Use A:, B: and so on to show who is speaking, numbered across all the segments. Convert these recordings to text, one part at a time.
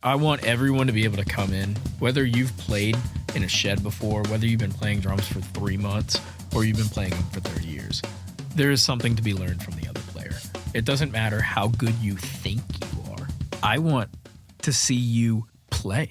A: I want everyone to be able to come in, whether you've played in a shed before, whether you've been playing drums for 3 months, or you've been playing them for 30 years. There is something to be learned from the other player. It doesn't matter how good you think you are. I want to see you play.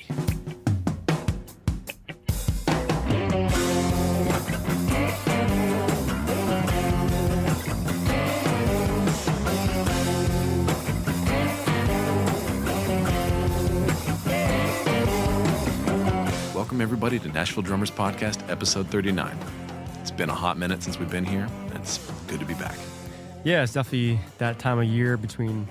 B: Welcome, everybody, to Nashville Drummers Podcast, episode 39. It's been a hot minute since we've been here, and it's good to be back.
C: Yeah, it's definitely that time of year between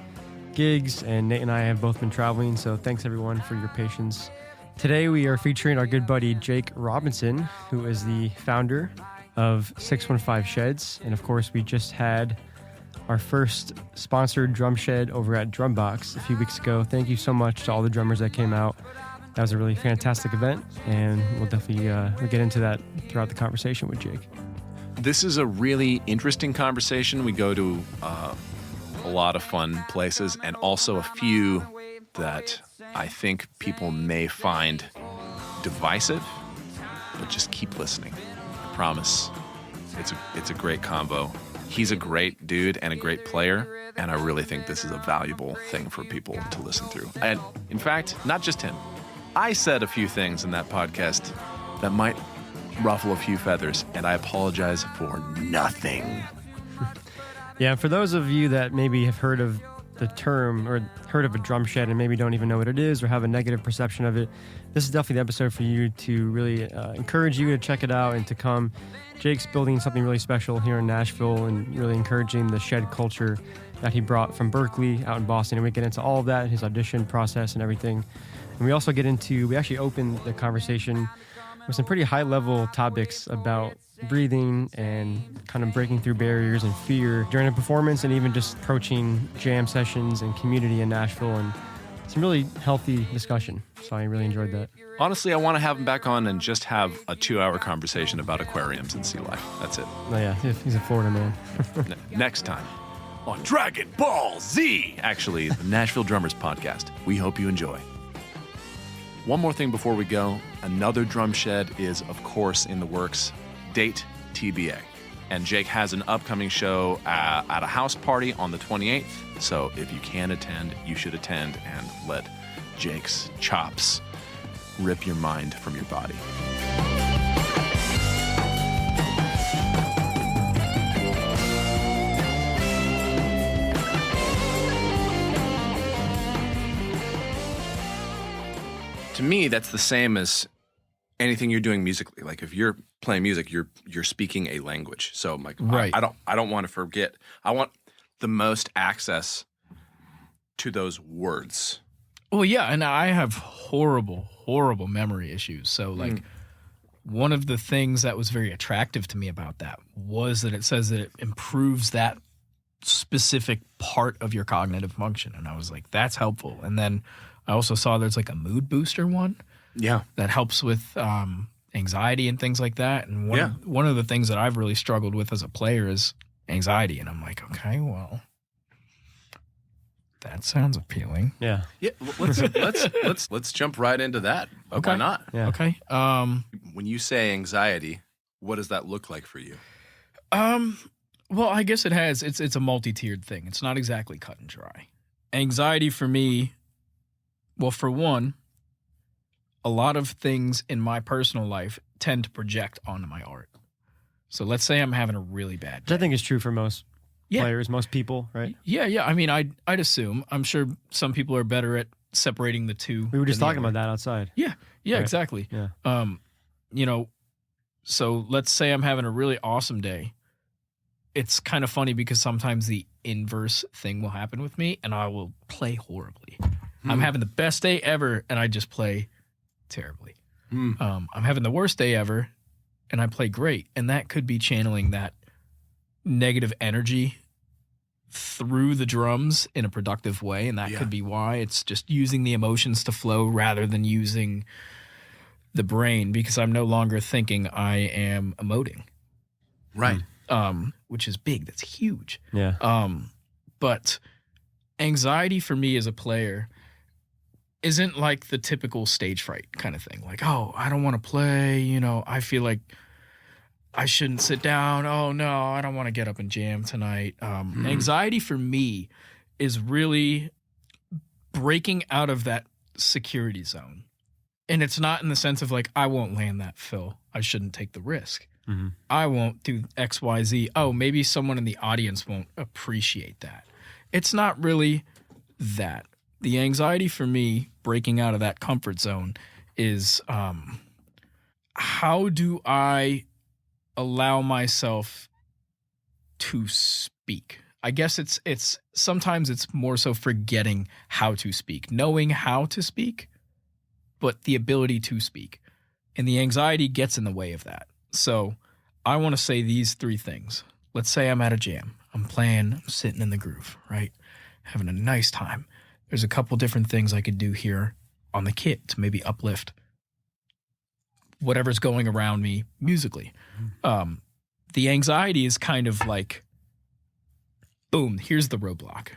C: gigs, and Nate and I have both been traveling, so thanks, everyone, for your patience. Today, we are featuring our good buddy, Jake Robinson, who is the founder of 615 Sheds, and of course, we just had our first sponsored drum shed over at Drum Box a few weeks ago. Thank you so much to all the drummers that came out. That was a really fantastic event, and we'll definitely we'll get into that throughout the conversation with Jake.
B: This is a really interesting conversation. We go to a lot of fun places, and also a few that I think people may find divisive, but just keep listening. I promise. It's a great combo. He's a great dude and a great player, and I really think this is a valuable thing for people to listen through. And in fact, not just him. I said a few things in that podcast that might ruffle a few feathers, and I apologize for nothing.
C: Yeah, for those of you that maybe have heard of the term or heard of a drum shed and maybe don't even know what it is or have a negative perception of it, this is definitely the episode for you to really encourage you to check it out and to come. Jake's building something really special here in Nashville and really encouraging the shed culture that he brought from Berklee out in Boston. And we get into all of that, his audition process and everything. And we also we actually opened the conversation with some pretty high-level topics about breathing and kind of breaking through barriers and fear during a performance, and even just approaching jam sessions and community in Nashville, and some really healthy discussion. So I really enjoyed that.
B: Honestly, I want to have him back on and just have a 2-hour conversation about aquariums and sea life. That's it.
C: Oh yeah, he's a Florida man.
B: Next time on Dragon Ball Z, actually, the Nashville Drummers Podcast. We hope you enjoy. One more thing before we go. Another drum shed is, of course, in the works. Date TBA. And Jake has an upcoming show at a house party on the 28th. So if you can attend, you should attend and let Jake's chops rip your mind from your body. To me, that's the same as anything you're doing musically. Like if you're playing music, you're speaking a language. So like,
A: right.
B: I don't want to forget. I want the most access to those words.
A: Well, yeah, and I have horrible memory issues. So like one of the things that was very attractive to me about that was that it says that it improves that specific part of your cognitive function. And I was like, that's helpful. And then I also saw there's like a mood booster one.
B: Yeah.
A: That helps with anxiety and things like that. And one of the things that I've really struggled with as a player is anxiety. And I'm like, okay, well, that sounds appealing.
C: Yeah.
B: Yeah. Let's jump right into that.
A: Okay.
B: Why not?
C: Yeah.
A: Okay.
B: When you say anxiety, what does that look like for you?
A: Well, I guess it's a multi-tiered thing. It's not exactly cut and dry. Anxiety for me, well, for one, a lot of things in my personal life tend to project onto my art. So let's say I'm having a really bad day.
C: Which I think is true for most players, most people, right?
A: Yeah. I mean, I'd assume. I'm sure some people are better at separating the two.
C: We were just talking about that outside.
A: Yeah, right. Exactly.
C: Yeah.
A: So let's say I'm having a really awesome day. It's kind of funny because sometimes the inverse thing will happen with me and I will play horribly. I'm having the best day ever and I just play terribly. I'm having the worst day ever and I play great. And that could be channeling that negative energy through the drums in a productive way. And that could be why it's just using the emotions to flow rather than using the brain, because I'm no longer thinking, I am emoting.
B: Right.
A: Which is big. That's huge.
C: Yeah.
A: But anxiety for me as a player, isn't like the typical stage fright kind of thing. Like, oh, I don't want to play. You know, I feel like I shouldn't sit down. Oh, no, I don't want to get up and jam tonight. Anxiety for me is really breaking out of that security zone. And it's not in the sense of like, I won't land that fill. I shouldn't take the risk. I won't do X, Y, Z. Oh, maybe someone in the audience won't appreciate that. It's not really that. The anxiety for me breaking out of that comfort zone is how do I allow myself to speak? I guess it's sometimes it's more so forgetting how to speak, knowing how to speak, but the ability to speak. And the anxiety gets in the way of that. So I want to say these 3 things. Let's say I'm at a jam. I'm playing, I'm sitting in the groove, right? Having a nice time. There's a couple different things I could do here on the kit to maybe uplift whatever's going around me musically. The anxiety is kind of like, boom, here's the roadblock.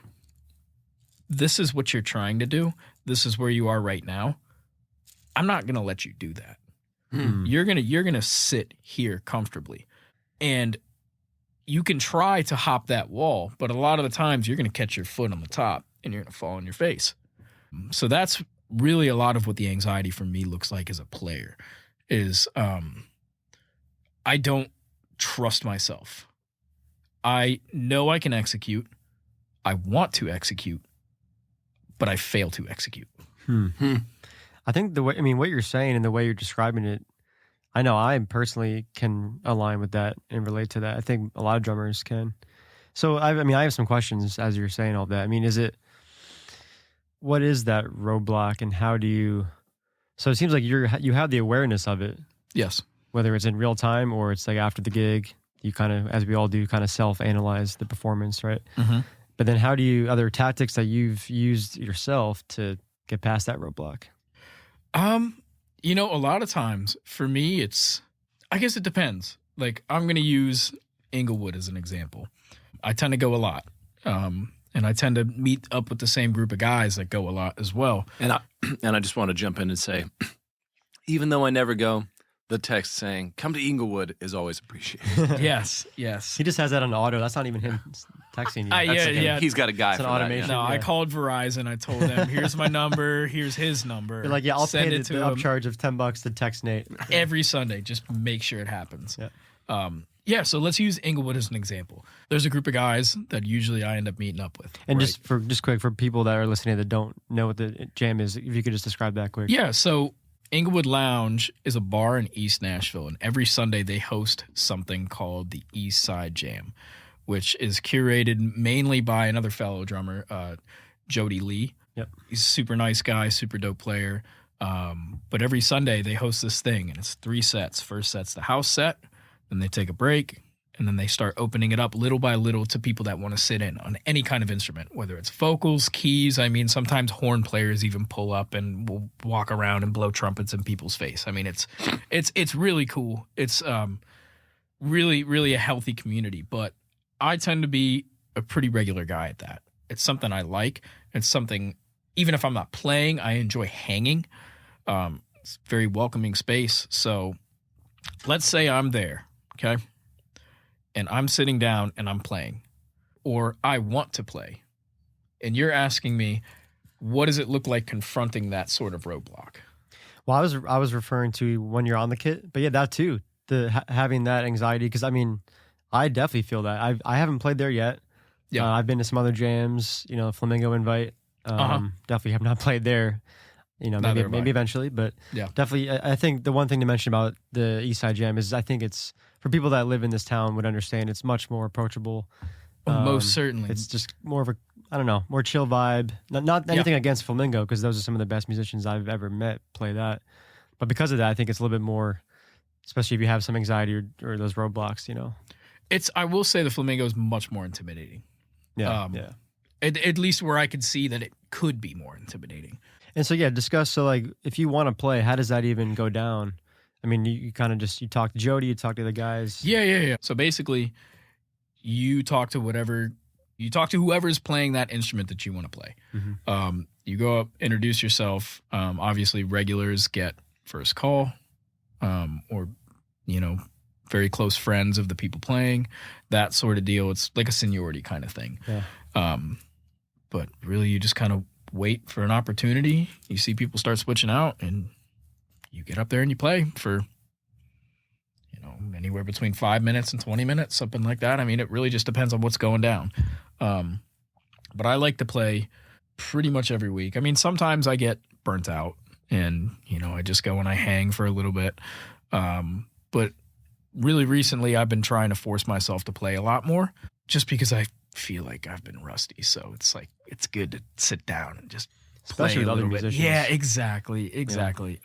A: This is what you're trying to do. This is where you are right now. I'm not going to let you do that. You're going to sit here comfortably. And you can try to hop that wall, but a lot of the times you're going to catch your foot on the top and you're going to fall on your face. So that's really a lot of what the anxiety for me looks like as a player is I don't trust myself. I know I can execute. I want to execute, but I fail to execute.
C: I think what you're saying and the way you're describing it, I know I personally can align with that and relate to that. I think a lot of drummers can. So, I have some questions as you're saying all that. I mean, what is that roadblock and how do you, so it seems like you have the awareness of it.
A: Yes.
C: Whether it's in real time or it's like after the gig, you kind of, as we all do, kind of self-analyze the performance, right? But then are there tactics that you've used yourself to get past that roadblock?
A: You know, a lot of times for me, I guess it depends. Like I'm going to use Inglewood as an example. I tend to go a lot. And I tend to meet up with the same group of guys that go a lot as well.
B: And I just want to jump in and say, even though I never go, the text saying, come to Inglewood is always appreciated.
A: Yes.
C: He just has that on auto. That's not even him texting you.
A: Yeah.
B: He's got a guy
C: It's
B: for
C: an
B: that.
C: automation.
A: No,
C: Yeah.
A: I called Verizon. I told them, here's my number. Here's his number.
C: You're like, yeah, I'll
A: Send
C: pay
A: it to
C: the
A: him
C: upcharge of $10 to text Nate.
A: every Sunday. Just make sure it happens.
C: Yeah.
A: So let's use Inglewood as an example. There's a group of guys that usually I end up meeting up with.
C: And
A: right?
C: just quick, for people that are listening that don't know what the jam is, if you could just describe that quick.
A: Yeah, so Inglewood Lounge is a bar in East Nashville, and every Sunday they host something called the Eastside Jam, which is curated mainly by another fellow drummer, Jody Lee.
C: Yep.
A: He's a super nice guy, super dope player. But every Sunday they host this thing, and it's 3 sets. First set's the house set, then they take a break, and then they start opening it up little by little to people that want to sit in on any kind of instrument, whether it's vocals, keys. I mean, sometimes horn players even pull up and will walk around and blow trumpets in people's face. I mean, it's really cool. It's really, really a healthy community. But I tend to be a pretty regular guy at that. It's something I like. It's something, even if I'm not playing, I enjoy hanging. It's a very welcoming space. So let's say I'm there, okay? And I'm sitting down and I'm playing, or I want to play. And you're asking me, what does it look like confronting that sort of roadblock?
C: Well, I was referring to when you're on the kit, but yeah, that too, having that anxiety. Because I mean, I definitely feel that. I haven't played there yet.
A: Yeah,
C: I've been to some other jams. You know, Flamingo Invite. Definitely have not played there. You know, maybe eventually, but
A: yeah,
C: definitely. I think the one thing to mention about the Eastside Jam is I think it's, for people that live in this town would understand, it's much more approachable.
A: Most certainly.
C: It's just more of a, I don't know, more chill vibe. Not anything against Flamingo, because those are some of the best musicians I've ever met play that. But because of that, I think it's a little bit more, especially if you have some anxiety or those roadblocks, you know.
A: I will say the Flamingo is much more intimidating.
C: Yeah.
A: At least where I could see that it could be more intimidating.
C: And so, yeah, discuss. So, like, if you want to play, how does that even go down? I mean, you kind of just, you talk to Jody, you talk to the guys.
A: Yeah. So basically, you talk to whatever You talk to whoever's playing that instrument that you want to play. You go up, introduce yourself. Obviously, regulars get first call, or, you know, very close friends of the people playing, that sort of deal. It's like a seniority kind of thing.
C: Yeah.
A: But really, you just kind of wait for an opportunity. You see people start switching out, and you get up there and you play for, you know, anywhere between 5 minutes and 20 minutes, something like that. I mean, it really just depends on what's going down. But I like to play pretty much every week. I mean, sometimes I get burnt out and, you know, I just go and I hang for a little bit. But really recently I've been trying to force myself to play a lot more just because I feel like I've been rusty. So it's like, it's good to sit down and just
C: Especially
A: play a
C: with other
A: little bit.
C: musicians.
A: Yeah, exactly.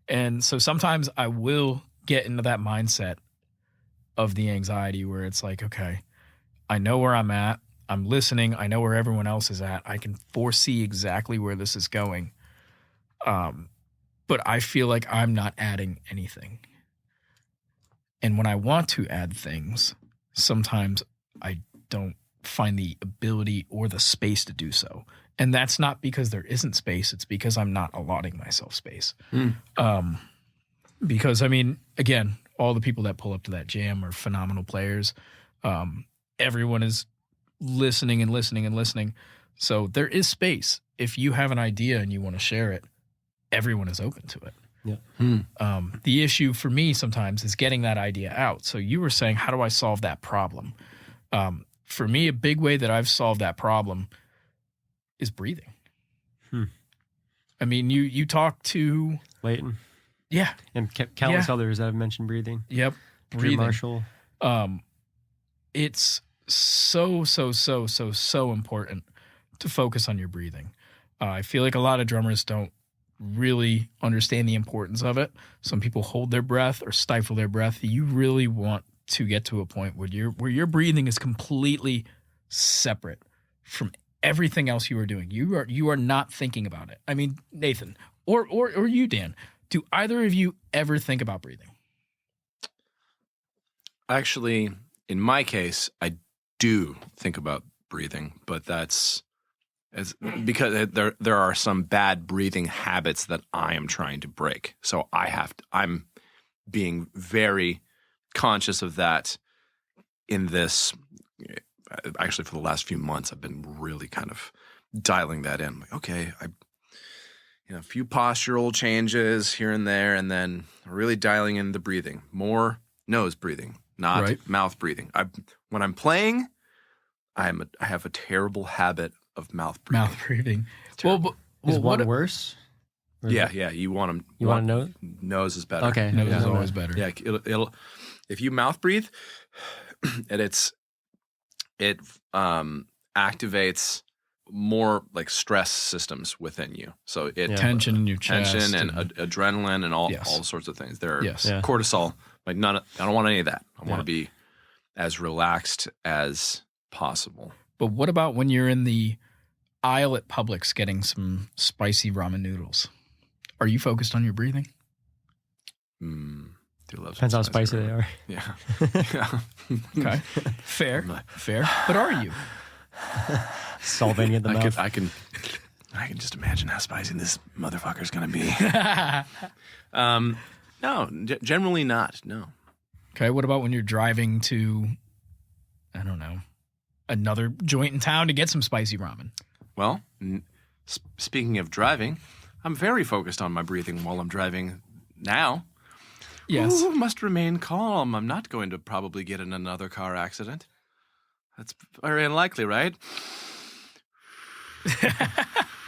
A: And so sometimes I will get into that mindset of the anxiety where it's like, okay, I know where I'm at. I'm listening. I know where everyone else is at. I can foresee exactly where this is going. But I feel like I'm not adding anything. And when I want to add things, sometimes I don't find the ability or the space to do so. And that's not because there isn't space. It's because I'm not allotting myself space. Because, I mean, again, all the people that pull up to that jam are phenomenal players. Everyone is listening and listening and listening. So there is space. If you have an idea and you want to share it, everyone is open to it.
C: Yeah.
A: The issue for me sometimes is getting that idea out. So you were saying, how do I solve that problem? For me, a big way that I've solved that problem is breathing. I mean, you talk to
C: Leighton.
A: Yeah.
C: And countless others that have mentioned breathing.
A: Yep.
C: Drew
A: Breathing.
C: Marshall.
A: It's so important to focus on your breathing. I feel like a lot of drummers don't really understand the importance of it. Some people hold their breath or stifle their breath. You really want to get to a point where your breathing is completely separate from everything else you are doing. You are not thinking about it. I mean, Nathan, or you, Dan, do either of you ever think about breathing?
B: Actually, in my case, I do think about breathing, but that's because there are some bad breathing habits that I am trying to break. So I'm being very conscious of that in this. Actually, for the last few months, I've been really kind of dialing that in. Like, okay, a few postural changes here and there, and then really dialing in the breathing. More nose breathing, not mouth breathing. When I'm playing, I have a terrible habit of mouth breathing.
A: Mouth breathing.
C: Is one worse?
B: Yeah. You want them.
C: You want to know?
B: Nose is better.
C: Okay.
A: Nose is always better.
B: Yeah. It'll if you mouth breathe, and it activates more like stress systems within you. So
A: tension in your chest,
B: tension and adrenaline and all sorts of things. There are
A: Yes.
B: cortisol. Like I don't want any of that. I want to be as relaxed as possible.
A: But what about when you're in the aisle at Publix getting some spicy ramen noodles? Are you focused on your breathing?
C: Depends how spicy they are.
B: Yeah.
A: Okay. Fair. But are you?
C: Solving in the mouth.
B: I can just imagine how spicy this motherfucker's gonna be. No, generally not. No.
A: Okay. What about when you're driving to, I don't know, another joint in town to get some spicy ramen?
B: Well, speaking of driving, I'm very focused on my breathing while I'm driving now.
A: Yes.
B: Ooh, must remain calm. I'm not going to probably get in another car accident. That's very unlikely, right?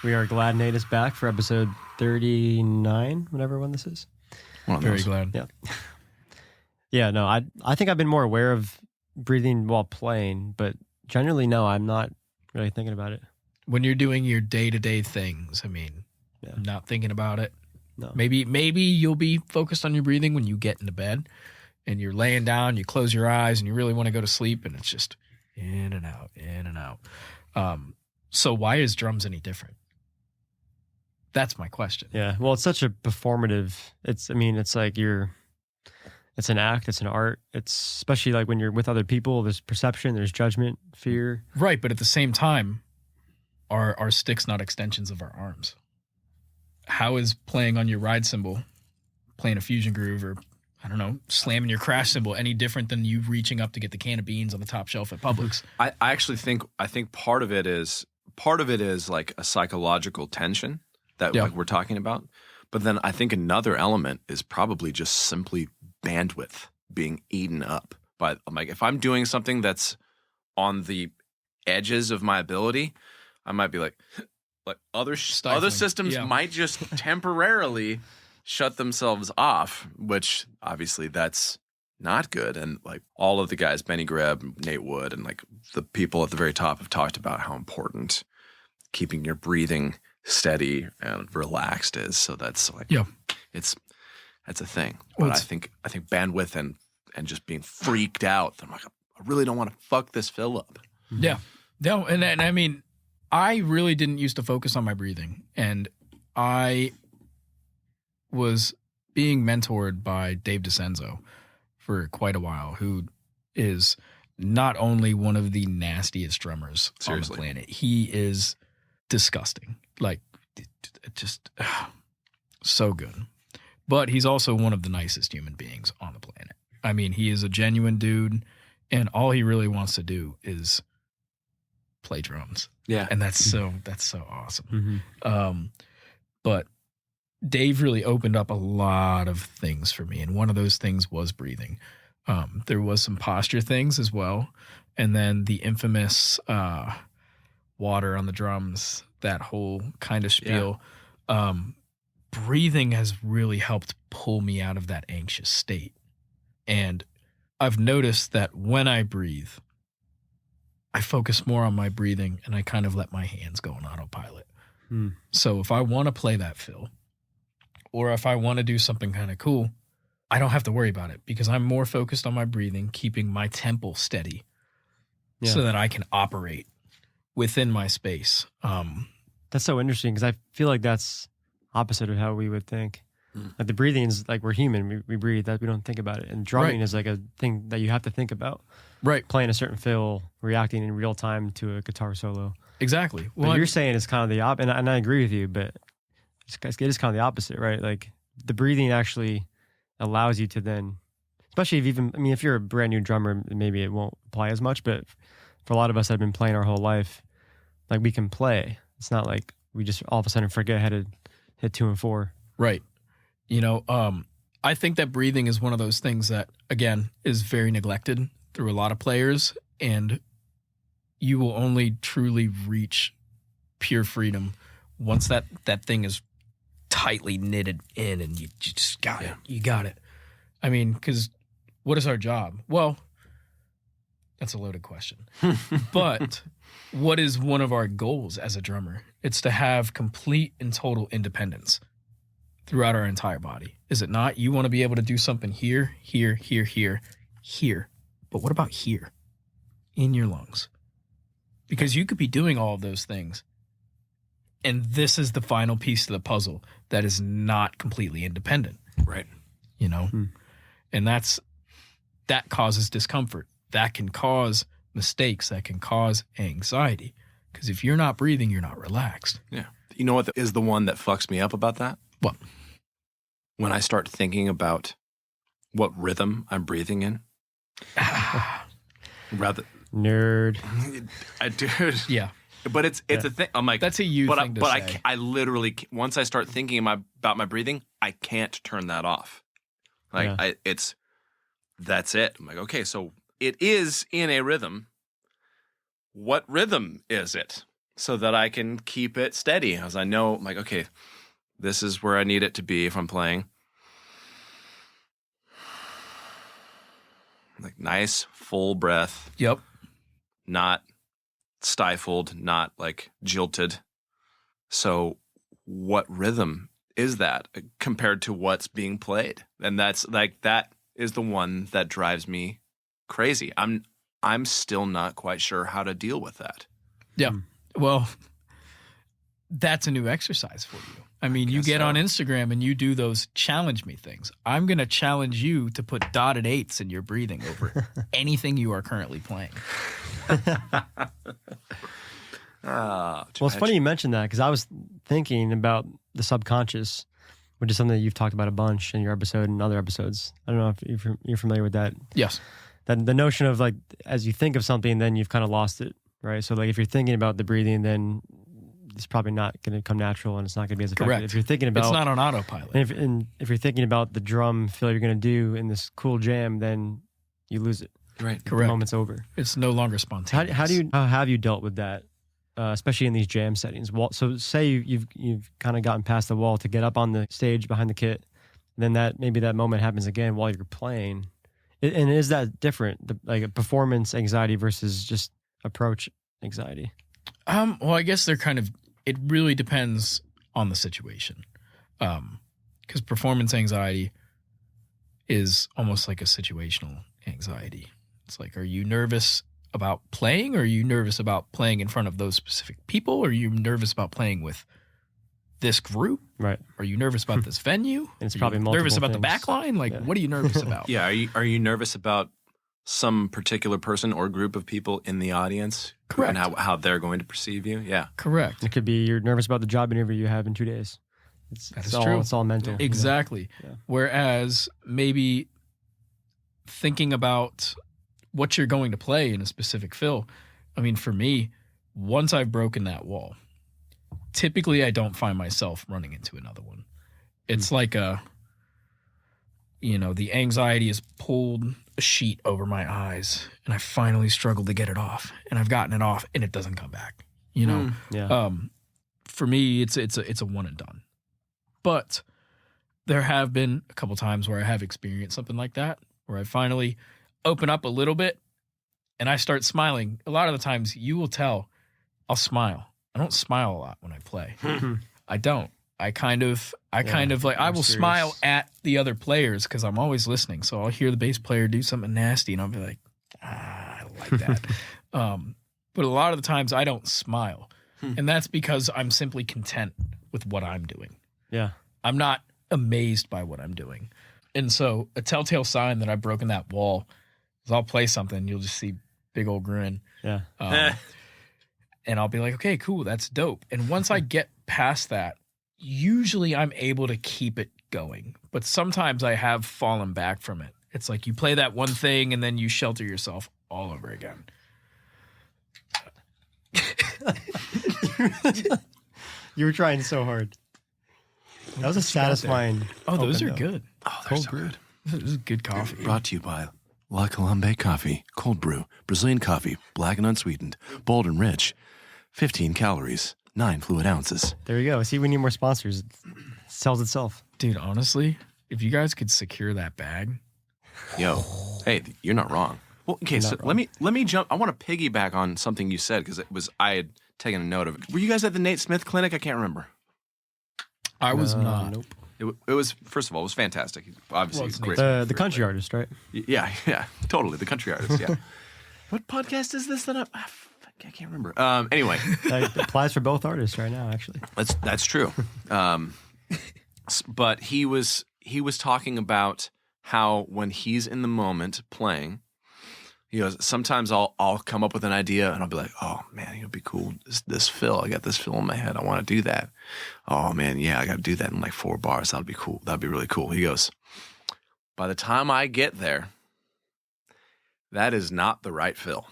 C: We are glad Nate is back for episode 39, whatever one this is.
A: Very glad.
C: Yeah. Yeah, no, I think I've been more aware of breathing while playing, but generally, no, I'm not really thinking about it.
A: When you're doing your day-to-day things, I mean, not thinking about it.
C: No.
A: Maybe you'll be focused on your breathing when you get into bed and you're laying down, you close your eyes and you really want to go to sleep and it's just in and out, in and out. So why is drums any different? That's my question.
C: Yeah. Well, it's such a performative, it's like it's an act, it's an art. It's especially like when you're with other people, there's perception, there's judgment, fear.
A: Right, but at the same time, are our sticks not extensions of our arms? How is playing on your ride cymbal, playing a fusion groove, or I don't know, slamming your crash cymbal any different than you reaching up to get the can of beans on the top shelf at Publix?
B: I actually think part of it is like a psychological tension that like we're talking about. But then I think another element is probably just simply bandwidth being eaten up by, like, if I'm doing something that's on the edges of my ability, I might be like other systems might just temporarily shut themselves off, which obviously that's not good. And like all of the guys, Benny Greb, Nate Wood, and like the people at the very top have talked about how important keeping your breathing steady and relaxed is. So that's like, that's a thing. But I think bandwidth and just being freaked out, I'm like, I really don't want to fuck this fill up.
A: Yeah. No, and I mean, I really didn't used to focus on my breathing, and I was being mentored by Dave DeCenzo for quite a while, who is not only one of the nastiest drummers on the planet, he is disgusting. Like, just so good. But he's also one of the nicest human beings on the planet. I mean, he is a genuine dude, and all he really wants to do is play drums.
B: Yeah.
A: And that's so awesome. But Dave really opened up a lot of things for me, and one of those things was breathing. There was some posture things as well, and then the infamous water on the drums, that whole kind of spiel. Breathing has really helped pull me out of that anxious state. And I've noticed that when I breathe, I focus more on my breathing, and I kind of let my hands go on autopilot. So if I want to play that fill, or if I want to do something kind of cool, I don't have to worry about it because I'm more focused on my breathing, keeping my tempo steady so that I can operate within my space.
C: That's so interesting because I feel like that's opposite of how we would think. Like the breathing is like we're human, we breathe, that we don't think about it. And drumming is like a thing that you have to think about. Right. Playing a certain fill, reacting in real time to a guitar solo.
A: Exactly.
C: Well, what you're saying is kind of the opposite, and I agree with you, but it is kind of the opposite, right? Like the breathing actually allows you to then, especially if you're a brand new drummer, maybe it won't apply as much, but for a lot of us that have been playing our whole life, like we can play. It's not like we just all of a sudden forget how to hit 2 and 4.
A: Right. You know, I think that breathing is one of those things that, again, is very neglected through a lot of players, and you will only truly reach pure freedom once that thing is tightly knitted in and you just got it. You got it. I mean, because what is our job? Well, that's a loaded question. But what is one of our goals as a drummer? It's to have complete and total independence throughout our entire body. Is it not? You want to be able to do something here, here, here, here, here. But what about here? In your lungs. Because you could be doing all of those things, and this is the final piece to the puzzle that is not completely independent.
B: Right.
A: You know? And that causes discomfort. That can cause mistakes. That can cause anxiety. Because if you're not breathing, you're not relaxed.
B: Yeah. You know what is the one that fucks me up about that?
A: What?
B: When I start thinking about what rhythm I'm breathing in. Rather
C: nerd.
B: Dude.
A: Yeah.
B: But it's a thing. I'm like,
A: that's a you thing to say.
B: I literally, once I start thinking about my breathing, I can't turn that off. Like that's it. I'm like, okay, so it is in a rhythm. What rhythm is it? So that I can keep it steady. As I know, I'm like, okay, this is where I need it to be if I'm playing. Like nice, full breath.
A: Yep.
B: Not stifled, not like jilted. So what rhythm is that compared to what's being played? And that's like, that is the one that drives me crazy. I'm still not quite sure how to deal with that.
A: Yeah. Well, that's a new exercise for you. I mean, you get
B: so.
A: on Instagram and you do those challenge me things. I'm going to challenge you to put dotted eighths in your breathing over anything you are currently playing.
C: Well, it's funny you mentioned that because I was thinking about the subconscious, which is something that you've talked about a bunch in your episode and other episodes. I don't know if you're familiar with that.
A: Yes.
C: That the notion of like, as you think of something, then you've kind of lost it, right? So like if you're thinking about the breathing, then it's probably not going to come natural and it's not going to be as effective.
A: Correct.
C: If you're thinking about,
A: it's not on autopilot.
C: and if you're thinking about the drum fill you're going to do in this cool jam, then you lose it.
B: Right.
C: The
A: Correct.
C: moment's over.
A: It's no longer
C: So
A: spontaneous.
C: how have you dealt with that, especially in these jam settings? So say you've kind of gotten past the wall to get up on the stage behind the kit, then maybe that moment happens again while you're playing. And is that different, like a performance anxiety versus just approach anxiety?
A: Well, I guess they're kind of. It really depends on the situation, because performance anxiety is almost like a situational anxiety. It's like, are you nervous about playing, or are you nervous about playing in front of those specific people? Or are you nervous about playing with this group?
C: Right.
A: Are you nervous about this venue?
C: And it's
A: Are
C: probably
A: you
C: multiple
A: nervous about the
C: things.
A: back line? Like,
C: Yeah.
A: what are you nervous about?
B: Yeah. Are you nervous about some particular person or group of people in the audience?
A: Correct.
B: And how they're going to perceive you? Yeah.
A: Correct.
C: It could be you're nervous about the job interview you have in 2 days.
A: That is
C: all,
A: true.
C: It's all mental.
A: Exactly.
C: Yeah.
A: Whereas maybe thinking about what you're going to play in a specific fill, I mean, for me, once I've broken that wall, typically I don't find myself running into another one. It's like the anxiety has pulled a sheet over my eyes and I finally struggled to get it off, and I've gotten it off and it doesn't come back,
C: Yeah.
A: For me, it's a one and done. But there have been a couple times where I have experienced something like that, where I finally open up a little bit and I start smiling. A lot of the times you will tell I'll smile. I don't smile a lot when I play. I don't. I kind of like, I will smile at the other players because I'm always listening. So I'll hear the bass player do something nasty and I'll be like, I don't like that. But a lot of the times I don't smile. And that's because I'm simply content with what I'm doing.
C: Yeah.
A: I'm not amazed by what I'm doing. And so a telltale sign that I've broken that wall is I'll play something, you'll just see big old grin.
C: Yeah.
A: And I'll be like, okay, cool, that's dope. And once I get past that, usually I'm able to keep it going. But sometimes I have fallen back from it. It's like you play that one thing and then you shelter yourself all over again.
C: You were trying so hard. That was a satisfying.
A: Oh, those
C: open,
A: are
C: though.
A: good.
B: Oh, they're so good.
A: This is good coffee.
B: Brought to you by La Colombe Coffee, cold brew, Brazilian coffee, black and unsweetened, bold and rich, 15 calories, 9 fluid ounces.
C: There you go. See, we need more sponsors. It sells itself.
A: Dude, honestly, if you guys could secure that bag.
B: Yo, hey, you're not wrong. Well, okay, so let me jump. I want to piggyback on something you said because I had taken a note of it. Were you guys at the Nate Smith Clinic? I can't remember.
A: I was not.
C: Nope.
B: It was, first of all, it was fantastic. Obviously,
A: Well,
B: he's
A: it's
B: great.
C: The country artist, right?
B: Yeah, totally. The country artist, yeah. What podcast is this that I can't remember. Anyway,
C: That applies for both artists right now, actually.
B: that's true. But he was talking about how when he's in the moment playing, he goes, sometimes I'll come up with an idea and I'll be like, oh man, it'd be cool. This fill, I got this fill in my head. I want to do that. Oh man, yeah, I got to do that in like 4 bars. That'd be cool. That'd be really cool. He goes, by the time I get there, that is not the right fill.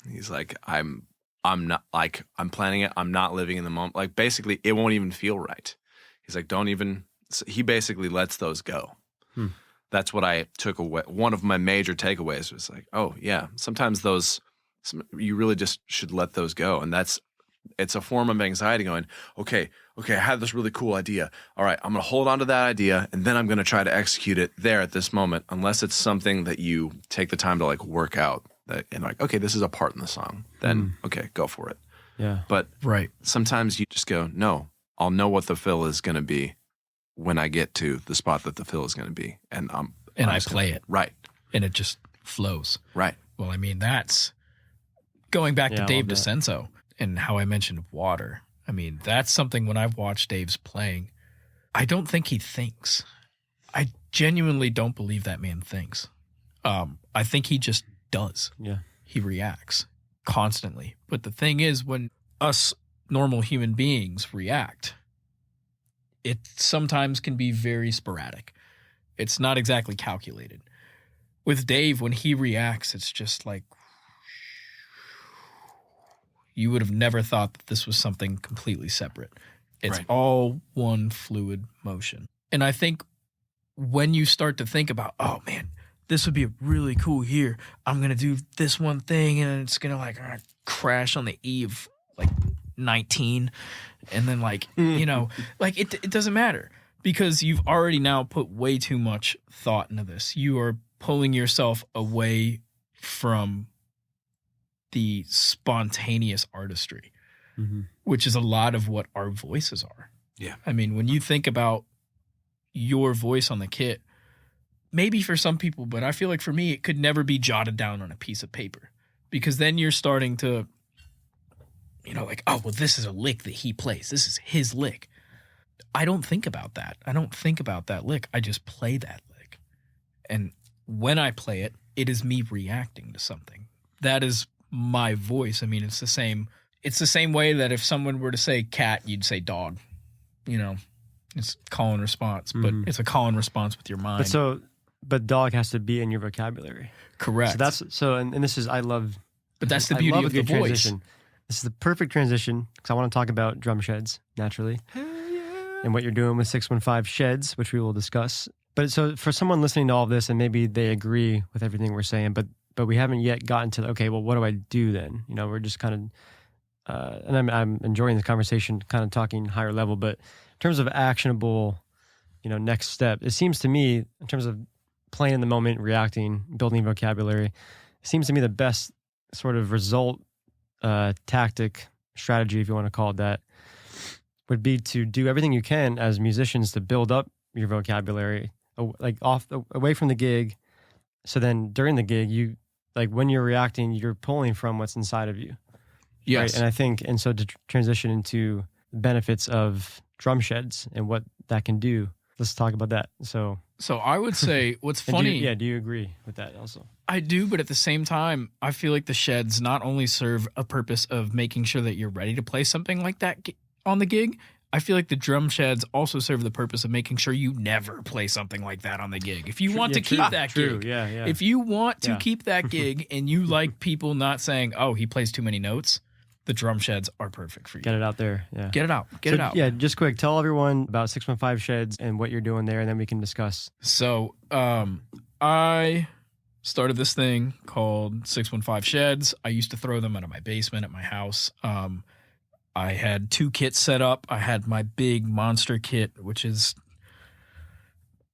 B: He's like, I'm not like, I'm planning it. I'm not living in the moment. Like basically it won't even feel right. He's like, don't even, so he basically lets those go. That's what I took away. One of my major takeaways was like, oh yeah, sometimes you really just should let those go. And it's a form of anxiety going, okay, I had this really cool idea. All right, I'm going to hold on to that idea and then I'm going to try to execute it there at this moment, unless it's something that you take the time to like work out and like, okay, this is a part in the song. Then, okay, go for it.
C: Yeah.
B: But
A: Right.
B: sometimes you just go, no, I'll know what the fill is going to be when I get to the spot that the fill is going to be. And
A: I play it.
B: Right.
A: And it just flows.
B: Right.
A: Well, I mean, that's going back
C: Yeah,
A: to
C: I
A: Dave
C: love that.
A: DeCenso and how I mentioned water. I mean, that's something when I've watched Dave's playing, I don't think he thinks. I genuinely don't believe that man thinks. I think he just does.
C: Yeah.
A: He reacts constantly. But the thing is, when us normal human beings react, it sometimes can be very sporadic. It's not exactly calculated. With Dave, when he reacts, it's just like you would have never thought that this was something completely separate. It's all one fluid motion. And I think when you start to think about, oh man, this would be really cool here. I'm going to do this one thing and it's going to like crash on the E of like 19. And then like, you know, like it doesn't matter because you've already now put way too much thought into this. You are pulling yourself away from the spontaneous artistry, which is a lot of what our voices are.
B: Yeah.
A: I mean, when you think about your voice on the kit, maybe for some people, but I feel like for me, it could never be jotted down on a piece of paper because then you're starting to, you know, like, oh, well, this is a lick that he plays. This is his lick. I don't think about that. I don't think about that lick. I just play that lick. And when I play it, it is me reacting to something. That is my voice. I mean, it's the same way that if someone were to say cat, you'd say dog. You know, it's call and response, but it's a call and response with your mind.
C: But dog has to be in your vocabulary.
A: Correct.
C: And this is, I love.
A: But that's the beauty of the voice.
C: Transition. This is the perfect transition because I want to talk about drum sheds naturally.
A: Hell yeah.
C: And what you're doing with 615 sheds, which we will discuss. But so for someone listening to all of this and maybe they agree with everything we're saying, but we haven't yet gotten to, okay, well, what do I do then? You know, we're just kind of, and I'm enjoying the conversation, kind of talking higher level, but in terms of actionable, you know, next step, it seems to me in terms of playing in the moment, reacting, building vocabulary, it seems to me the best sort of result, tactic, strategy, if you want to call it that, would be to do everything you can as musicians to build up your vocabulary, like away from the gig. So then during the gig, you, like when you're reacting, you're pulling from what's inside of you.
A: Yes.
C: Right? And I think, and so to transition into the benefits of drum sheds and what that can do, let's talk about that. So
A: I would say what's funny.
C: Do you agree with that also?
A: I do, but at the same time, I feel like the sheds not only serve a purpose of making sure that you're ready to play something like that on the gig, I feel like the drum sheds also serve the purpose of making sure you never play something like that on the gig. If you want to keep that gig, if you want to keep that gig and you like people not saying, oh, he plays too many notes, the drum sheds are perfect for you.
C: Get it out there. Yeah.
A: Get it out. Get it out.
C: Yeah, just quick, tell everyone about 615 sheds and what you're doing there, and then we can discuss.
A: So I started this thing called 615 Sheds. I used to throw them out of my basement at my house. I had 2 kits set up. I had my big monster kit, which is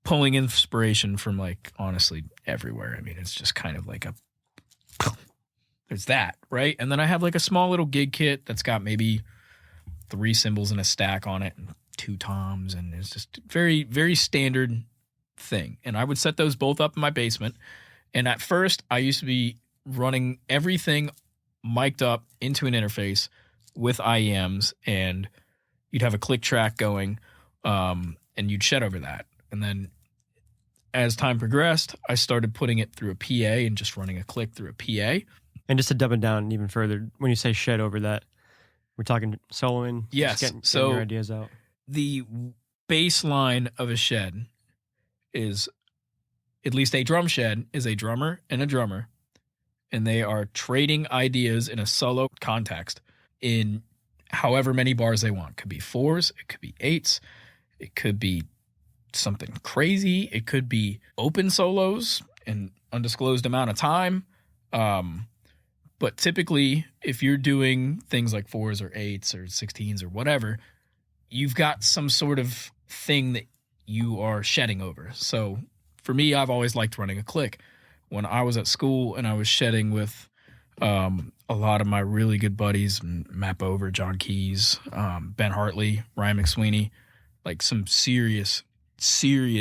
A: pulling inspiration from, like, honestly, everywhere. I mean, it's just kind of like there's that, right? And then I have like a small little gig kit that's got maybe 3 cymbals and a stack on it and 2 toms. And it's just very, very standard thing. And I would set those both up in my basement. And at first, I used to be running everything mic'd up into an interface with IEMs, and you'd have a click track going, and you'd shed over that. And then as time progressed, I started putting it through a PA and just running a click through a PA. And
C: just to double down even further, when you say shed over that, we're talking soloing?
A: Yes.
C: Getting your ideas out.
A: The baseline of a shed is, at least a drum shed, is a drummer and a drummer, and they are trading ideas in a solo context in however many bars they want. It could be 4s, it could be 8s, it could be something crazy, it could be open solos in undisclosed amount of time. But typically, if you're doing things like 4s or 8s or 16s or whatever, you've got some sort of thing that you are shedding over. So for me, I've always liked running a click. When I was at school and I was shedding with a lot of my really good buddies, Matt Bover, John Keys, Ben Hartley, Ryan McSweeney, like some serious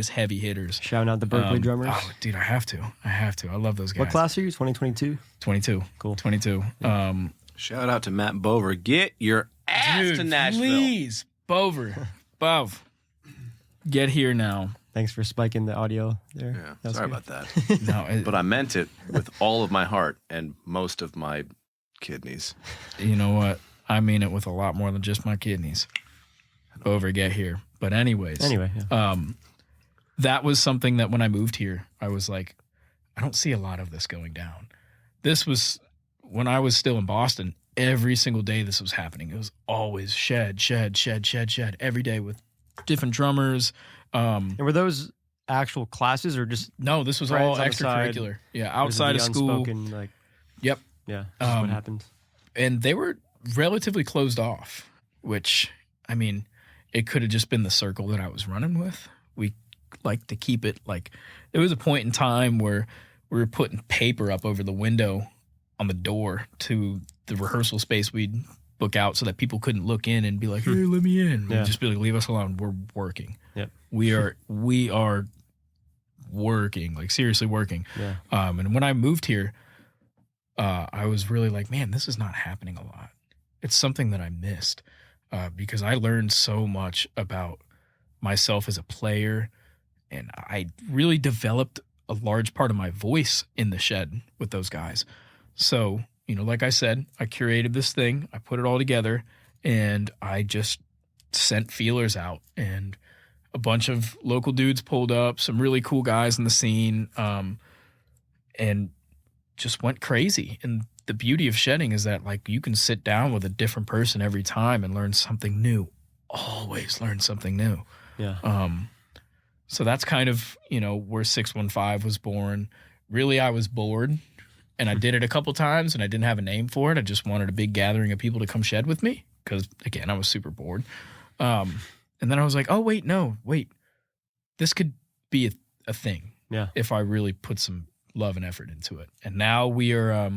A: heavy hitters.
C: Shouting out the Berklee drummers.
A: Oh, dude, I have to. I love those guys.
C: What class are you? 2022?
A: 22.
C: Cool.
A: 22.
B: Shout out to Matt Bover. Get your ass to Nashville.
A: Please. Bover. Bov. get here now.
C: Thanks for spiking the audio there.
B: Yeah,
C: That was
B: sorry
C: good.
B: about that.
A: No,
B: But I meant it with all of my heart and most of my kidneys.
A: you know what? I mean it with a lot more than just my kidneys. Over get here. But anyways.
C: Anyway, yeah.
A: That was something that when I moved here, I was like, I don't see a lot of this going down. This was when I was still in Boston. Every single day this was happening. It was always shed every day with different drummers.
C: And were those actual classes or just
A: No, this was
C: friends
A: all
C: on the side?
A: extracurricular. Yeah,
C: was it
A: outside
C: the
A: of school.
C: unspoken, like,
A: Yep.
C: yeah, this is what happened.
A: And they were relatively closed off, which, I mean, it could have just been the circle that I was running with. We like to keep it like, there was a point in time where we were putting paper up over the window on the door to the rehearsal space we'd book out so that people couldn't look in and be like, hey, let me in.
C: Yeah.
A: We'd just be like, leave us alone. We're working.
C: Yep.
A: We are working, like seriously working.
C: Yeah.
A: And when I moved here, I was really like, man, this is not happening a lot. It's something that I missed because I learned so much about myself as a player, and I really developed a large part of my voice in the shed with those guys. So, you know, like I said, I curated this thing, I put it all together, and I just sent feelers out, and a bunch of local dudes pulled up, some really cool guys in the scene, and just went crazy. And the beauty of shedding is that, like, you can sit down with a different person every time and learn something new. Always learn something new.
C: Yeah.
A: So that's kind of, you know, where 615 was born. Really, I was bored, and I did it a couple times, and I didn't have a name for it. I just wanted a big gathering of people to come shed with me because, again, I was super bored. And then I was like, oh, wait, this could be a thing.
C: Yeah.
A: If I really put some love and effort into it. And now we are,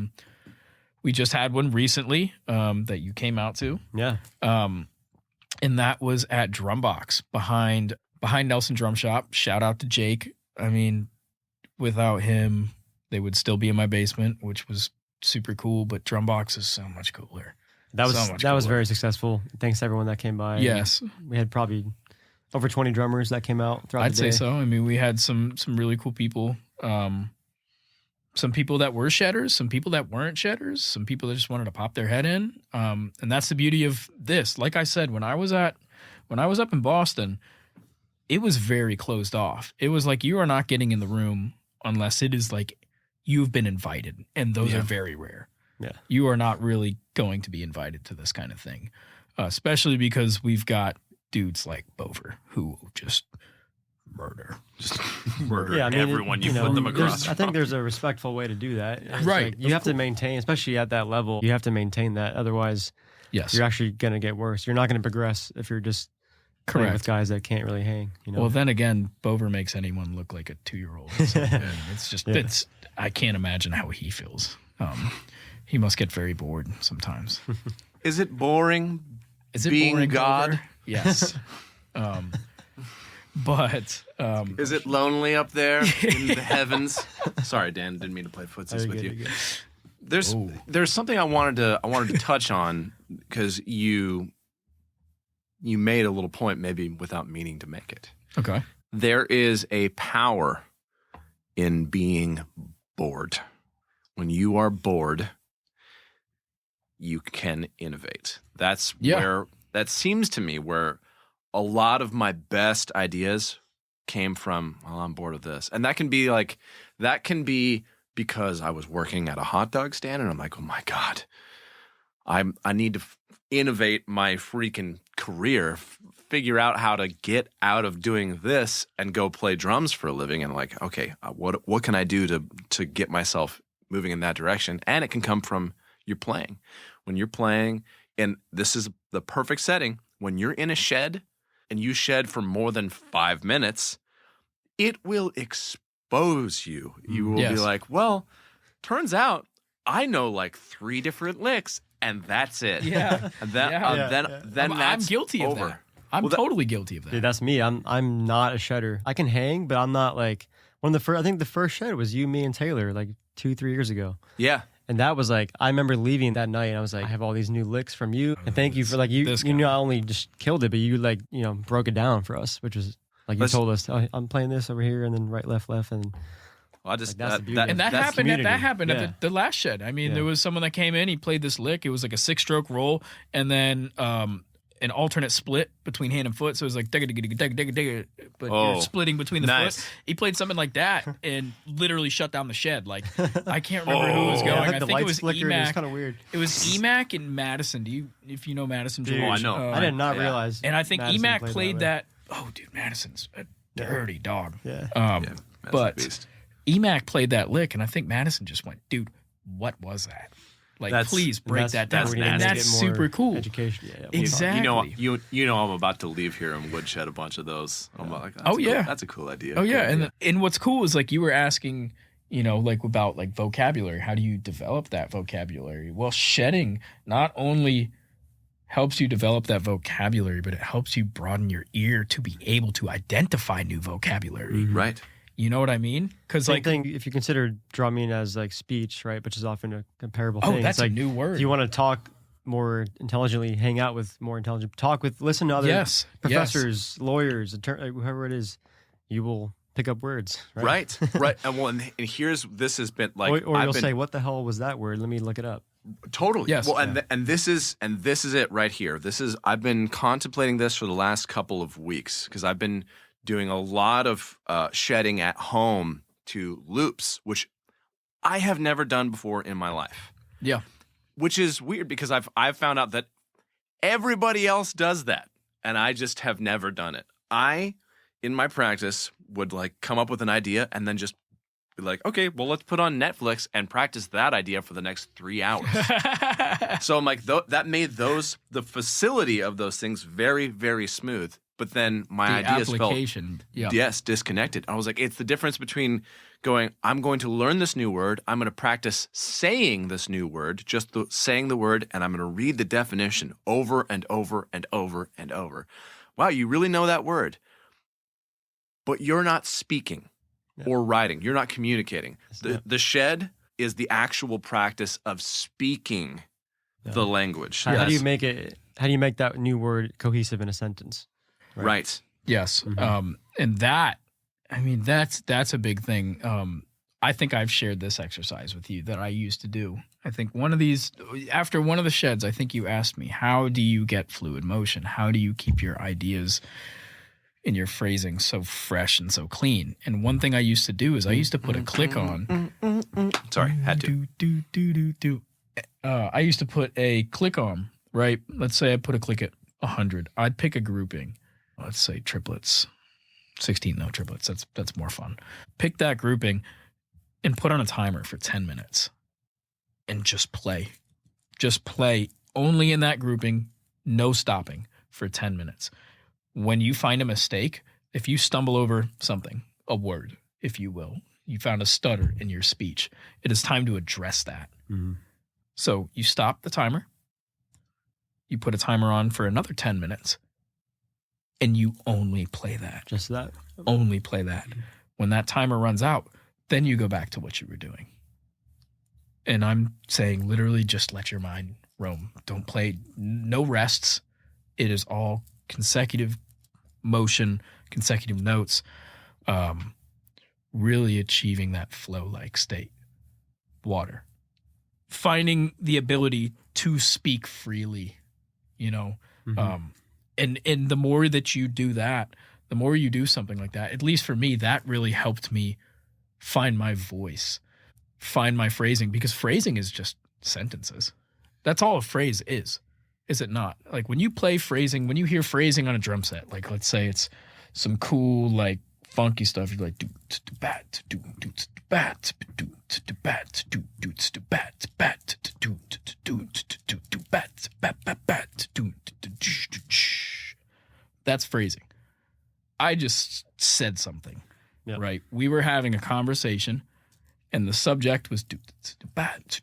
A: we just had one recently that you came out to.
C: Yeah.
A: And that was at Drum Box behind Nelson Drum Shop. Shout out to Jake. I mean, without him, they would still be in my basement, which was super cool. But Drum Box is so much cooler.
C: That was
A: So much
C: that was
A: cooler.
C: very successful. Thanks to everyone that came by.
A: Yes,
C: We had probably over 20 drummers that came out throughout
A: I'd
C: the day.
A: say so. I mean, we had some really cool people. Some people that were shedders, some people that weren't shedders, some people that just wanted to pop their head in. And that's the beauty of this. Like I said, when I was up in Boston, it was very closed off. It was like you are not getting in the room unless it is like you've been invited, and those are very rare.
C: Yeah.
A: You are not really going to be invited to this kind of thing, especially because we've got dudes like Bover who just murder.
B: Murder
C: Yeah, I mean,
B: everyone you
C: know,
B: put them
C: there's-
B: across.
C: I think there's a respectful way to do that. It's
A: Right,
C: like, you have to maintain, especially at that level, you have to maintain that. Otherwise,
A: Yes.
C: you're actually going to get worse. You're not going to progress if you're just playing
A: Correct.
C: with guys that can't really hang. You know?
A: Well, then again, Bover makes anyone look like a 2-year-old. So, and it's just,
C: Yeah.
A: I can't imagine how he feels. He must get very bored sometimes.
B: Is it boring?
A: Is it
B: Being
A: boring,
B: God?
A: Bover? Yes. But
B: Is it lonely up there in the heavens? Sorry, Dan, didn't mean to play footsies with you. There's something I wanted to touch on because you made a little point maybe without meaning to make it.
A: okay.
B: There is a power in being bored. When you are bored, you can innovate. That's where that seems to me where a lot of my best ideas came from. Well, I'm bored of this. And that can be because I was working at a hot dog stand and I'm like, oh my God, I need to innovate my freaking career, figure out how to get out of doing this and go play drums for a living. And like, okay, what can I do to get myself moving in that direction? And it can come from your playing. When you're playing, and this is the perfect setting, when you're in a shed and you shed for more than 5 minutes, it will expose you. You will be like, well, turns out I know like 3 different licks and that's it.
A: Yeah.
B: And then
A: I'm
B: that's
A: guilty of
B: over.
A: that. I'm totally guilty of that.
C: Dude, that's me. I'm not a shedder. I can hang, but I'm not like one of the first. I think the first shed was you, me, and Taylor like 2-3 years ago.
B: Yeah.
C: And that was like, I remember leaving that night and I was like, I have all these new licks from you. And thank you for like, you
A: This guy.
C: not only just killed it, but you like, broke it down for us, which was Like you told us, oh, I'm playing this over here, and then right, left, and
B: Well, I just
C: that's the beauty.
A: And that
B: that's
A: happened.
C: community.
A: That happened
C: Yeah.
A: at the last shed. I mean, there was someone that came in. He played this lick. It was like a 6-stroke roll, and then an alternate split between hand and foot. So it was like digga digga digga digga digga, but you're splitting between the
B: nice.
A: foot. He played something like that and literally shut down the shed. Like I can't remember who was going.
C: Yeah,
A: I
C: the
A: think it
C: lights
A: was
C: flickered. It was
A: EMAC.
C: kind of weird.
A: It was EMAC and Madison. If you know Madison
C: Dude,
A: George?
B: I know.
C: I did not realize.
A: And I think
C: Madison
A: EMAC played
C: way.
A: that. Oh, dude, Madison's a dirty dog.
C: Yeah.
B: That's
A: But
B: the beast.
A: EMAC played that lick, and I think Madison just went, dude, what was that? Like,
B: That's-
A: please break
C: That's-
A: that down.
C: that's
A: And
C: nasty.
A: that's
C: Get more
A: super cool.
C: Education. Yeah,
A: Exactly.
B: You know I'm about to leave here and woodshed a bunch of those. I'm like,
A: Oh, yeah.
B: that's a cool idea.
A: Oh, yeah.
B: Good idea.
A: And what's cool is, like, you were asking, like, about, like, vocabulary. How do you develop that vocabulary? Well, shedding not only helps you develop that vocabulary, but it helps you broaden your ear to be able to identify new vocabulary.
B: Right.
A: You know what I mean? Because,
C: Same
A: like,
C: thing if you consider drumming as like speech, right, which is often a comparable
A: oh,
C: thing.
A: that's
C: it's like
A: a new word.
C: if you want to talk more intelligently, hang out with more intelligent, listen to other
A: Yes,
C: professors, lawyers, whoever it is, you will pick up words, right?
B: Right. And well, and here's this has been like,
C: or
B: I've
C: you'll
B: been,
C: say, "What the hell was that word? Let me look it up."
B: Totally.
A: Yes.
B: Well, and this is it right here. I've been contemplating this for the last couple of weeks because I've been doing a lot of shedding at home to loops, which I have never done before in my life.
A: Yeah.
B: Which is weird because I've found out that everybody else does that, and I just have never done it. I, in my practice, would like come up with an idea and then just be like, okay, well, let's put on Netflix and practice that idea for the next 3 hours. So I'm like, that made the facility of those things very, very smooth. But then my ideas
A: application.
B: felt, disconnected. I was like, it's the difference between going, I'm going to learn this new word. I'm going to practice saying this new word, saying the word, and I'm going to read the definition over and over and over and over. Wow, you really know that word. But you're not speaking or writing. You're not communicating. The shed is the actual practice of speaking the language.
C: How do you make it? How do you make that new word cohesive in a sentence?
B: Right.
A: Yes. And that's a big thing. I think I've shared this exercise with you that I used to do. I think after one of the sheds, I think you asked me, how do you get fluid motion? How do you keep your ideas in your phrasing so fresh and so clean? And one thing I used to do is I used to put a click on.
B: Sorry, had to.
A: I used to put a click on, right? Let's say I put a click at 100. I'd pick a grouping. Let's say triplets. 16 note triplets. That's more fun. Pick that grouping and put on a timer for 10 minutes and just play. Just play only in that grouping, no stopping for 10 minutes. When you find a mistake, if you stumble over something, a word, if you will, you found a stutter in your speech, it is time to address that.
C: Mm-hmm.
A: So you stop the timer, you put a timer on for another 10 minutes, and you only play that.
C: Just that.
A: Only play that. When that timer runs out, then you go back to what you were doing. And I'm saying literally just let your mind roam. Don't play, no rests. It is all consecutive motion, consecutive notes, really achieving that flow-like state. Water. Finding the ability to speak freely, and the more that you do that, the more you do something like that, at least for me, that really helped me find my voice, find my phrasing, because phrasing is just sentences. That's all a phrase is it not? Like when you play phrasing, when you hear phrasing on a drum set, like let's say it's some cool, like funky stuff, you're like, do bat, do bat, do bat, do bat, bat, do bat, bat, do. That's phrasing. I just said something, right? We were having a conversation, and the subject was do bat,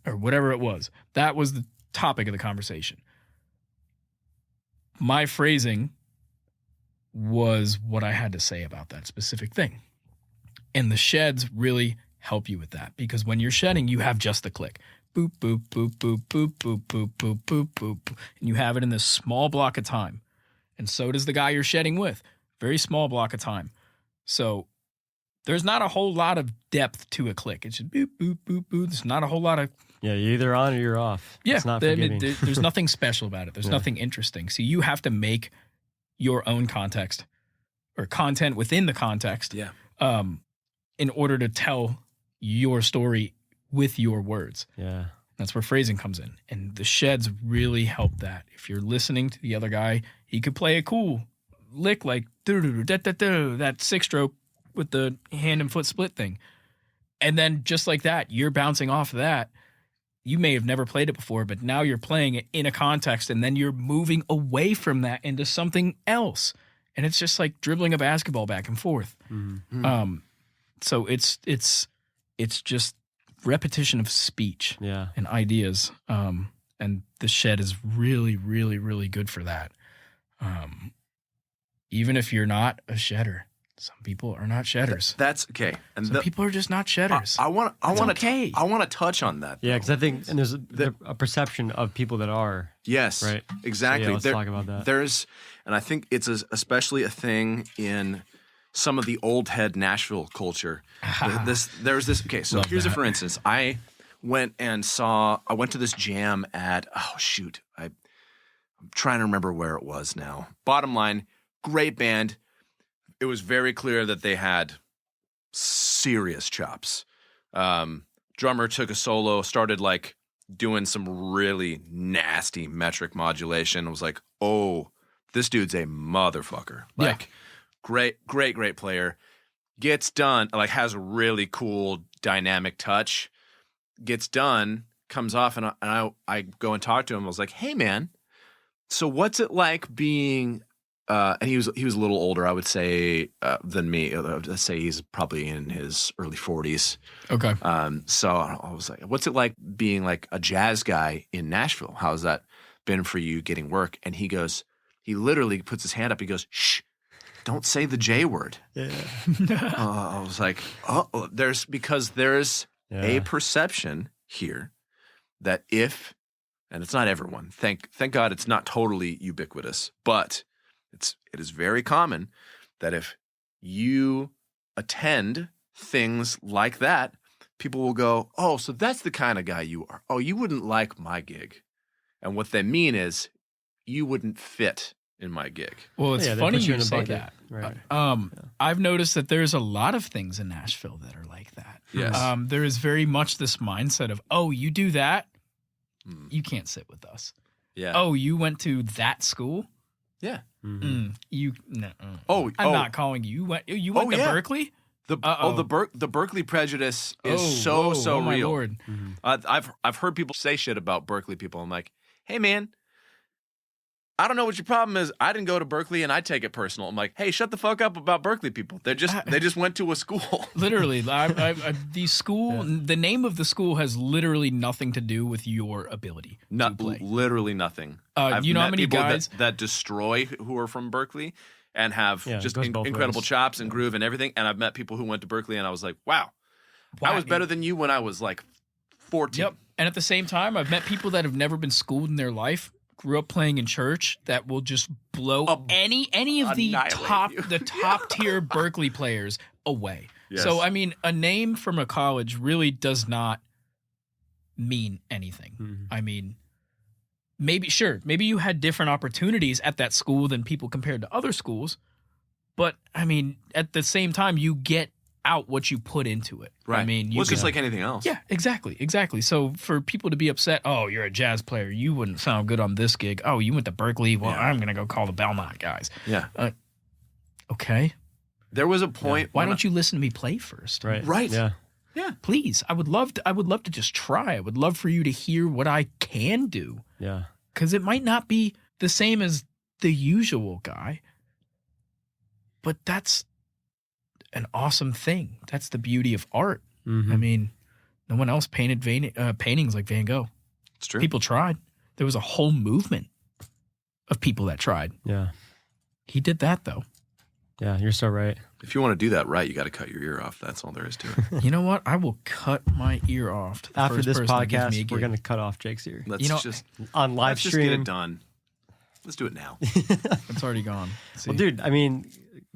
A: or whatever it was. That was the topic of the conversation. My phrasing was what I had to say about that specific thing. And the sheds really help you with that, because when you're shedding, you have just the click. Boop, boop, boop, boop, boop, boop, boop, boop, boop, boop. And you have it in this small block of time. And so does the guy you're shedding with. very small block of time. So there's not a whole lot of depth to a click. It's just boop, boop, boop, boop. There's not a whole lot of...
C: Yeah, you're either on or you're off.
A: Yeah,
C: it's not forgiving.
A: there's nothing special about it. There's nothing interesting. So you have to make your own context or content within the context in order to tell your story with your words.
C: Yeah. That's
A: where phrasing comes in. And the sheds really help that. If you're listening to the other guy, he could play a cool lick like that six stroke with the hand and foot split thing. And then just like that, you're bouncing off of that. You may have never played it before, but now you're playing it in a context, and then you're moving away from that into something else. And it's just like dribbling a basketball back and forth. Mm-hmm. So it's just repetition of speech and ideas. And the shed is really, really, really good for that. Even if you're not a shedder. Some people are not shedders.
B: That's okay. And
A: some people are just not shedders.
B: I want to touch on that.
C: Yeah, because I think and there's a perception of people that are.
B: Yes,
C: right.
B: Exactly.
C: So let's talk about that.
B: And I think it's especially a thing in some of the old head Nashville culture. There's this. Okay, so here's for instance. I went to this jam at I'm trying to remember where it was now. Bottom line, great band. It was very clear that they had serious chops. Drummer took a solo, started like doing some really nasty metric modulation. I was like, oh, this dude's a motherfucker. Like, great player. Gets done, like has a really cool dynamic touch. Gets done, comes off, and I go and talk to him. I was like, hey man, so what's it like being and he was a little older, I would say, than me. Let's say he's probably in his early 40s.
A: Okay.
B: So I was like, what's it like being like a jazz guy in Nashville? How's that been for you getting work? And he literally puts his hand up. He goes, shh, don't say the J word. Yeah. I was like, oh, there's a perception here that and it's not everyone. Thank God it's not totally ubiquitous, but it is very common that if you attend things like that, people will go, oh, so that's the kind of guy you are. Oh, you wouldn't like my gig. And what they mean is you wouldn't fit in my gig.
A: Well, it's funny you say that. Right. I've noticed that there's a lot of things in Nashville that are like that.
B: Yes.
A: There is very much this mindset of, oh, you do that, you can't sit with us.
B: Yeah.
A: Oh, you went to that school?
B: Yeah.
A: Mm-hmm. I'm not calling you. You went to Berklee?
B: The Berklee Prejudice is so real.
A: My Lord.
B: Mm-hmm. I've heard people say shit about Berklee people. I'm like, hey man, I don't know what your problem is. I didn't go to Berklee and I take it personal. I'm like, hey, shut the fuck up about Berklee people. They just went to a school.
A: Literally, the name of the school has literally nothing to do with your ability to play.
B: Literally nothing.
A: You know how many guys
B: that destroy who are from Berklee and have just incredible chops and groove and everything. And I've met people who went to Berklee and I was like, wow, I was better than you when I was like 14.
A: Yep. And at the same time, I've met people that have never been schooled in their life, grew up playing in church, that will just blow any of the top tier Berklee players away. Yes. So I mean, a name from a college really does not mean anything. Mm-hmm. I mean, maybe you had different opportunities at that school than people compared to other schools, but I mean, at the same time, you get out what you put into it.
B: Right.
A: I mean,
B: it's just like anything else.
A: Yeah, exactly. So for people to be upset, oh, you're a jazz player, you wouldn't sound good on this gig. Oh, you went to Berklee. Well, I'm gonna go call the Belmont guys.
B: Yeah.
A: Okay.
B: There was a point.
A: Why don't you listen to me play first?
B: Right.
C: Yeah.
A: Yeah. Please. I would love to just try. I would love for you to hear what I can do.
C: Yeah.
A: Because it might not be the same as the usual guy, but that's an awesome thing. That's the beauty of art. Mm-hmm. I mean, no one else painted paintings like Van Gogh.
B: It's true.
A: People tried. There was a whole movement of people that tried.
C: Yeah.
A: He did that, though.
C: Yeah, you're so right.
B: If you want to do that right, you got to cut your ear off. That's all there is to it.
A: You know what? I will cut my ear off. To the
C: After
A: first
C: this
A: person
C: podcast, we're going to cut off Jake's ear.
B: Let's just
C: on live stream.
B: Just get it done. Let's do it now.
A: It's already gone. See?
C: Well, dude, I mean,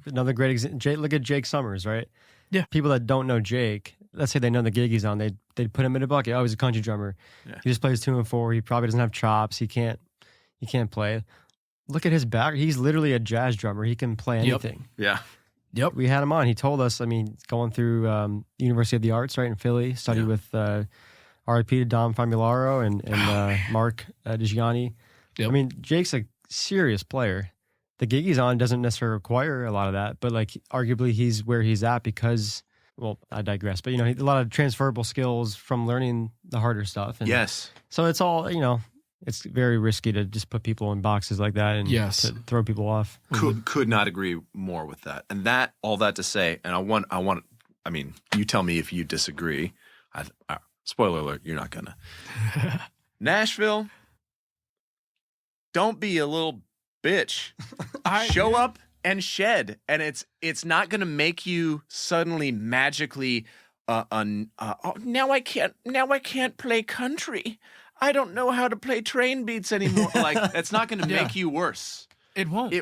C: another great example. Look at Jake Summers, right?
A: Yeah.
C: People that don't know Jake, let's say they know the gig he's on, they'd put him in a bucket. Oh, he's a country drummer.
B: Yeah.
C: He just plays 2 and 4. He probably doesn't have chops. He can't play. Look at his back. He's literally a jazz drummer. He can play anything.
B: Yeah.
A: Yep.
C: We had him on. He told us, I mean, going through University of the Arts, right, in Philly, studied with RIP to Dom Famularo and Mark DeGianni.
A: Yep.
C: I mean, Jake's a serious player. The gig he's on doesn't necessarily require a lot of that, but like arguably he's where he's at because, well, I digress, but a lot of transferable skills from learning the harder stuff. And
B: Yes.
C: so it's all, it's very risky to just put people in boxes like that and to throw people off.
B: Could not agree more with that. And all that to say, and I mean, you tell me if you disagree. Spoiler alert, you're not gonna. Nashville, don't be a little bitch. Show up and shed, and it's not gonna make you suddenly magically now I can't play country. I don't know how to play train beats anymore. Like, it's not gonna make you worse.
A: It won't.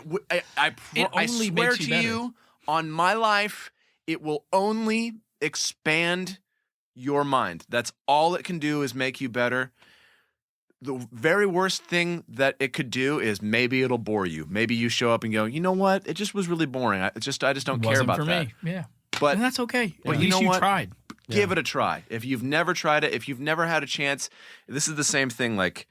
B: I swear to you on my life, it will only expand your mind. That's all it can do is make you better. The very worst thing that it could do is maybe it'll bore you. Maybe you show up and go, you know what? It just was really boring. I just don't care about that.
A: Me. Yeah.
B: But
A: and that's okay.
B: But
A: at least you tried.
B: Give it a try. If you've never tried it, if you've never had a chance, this is the same thing. Like,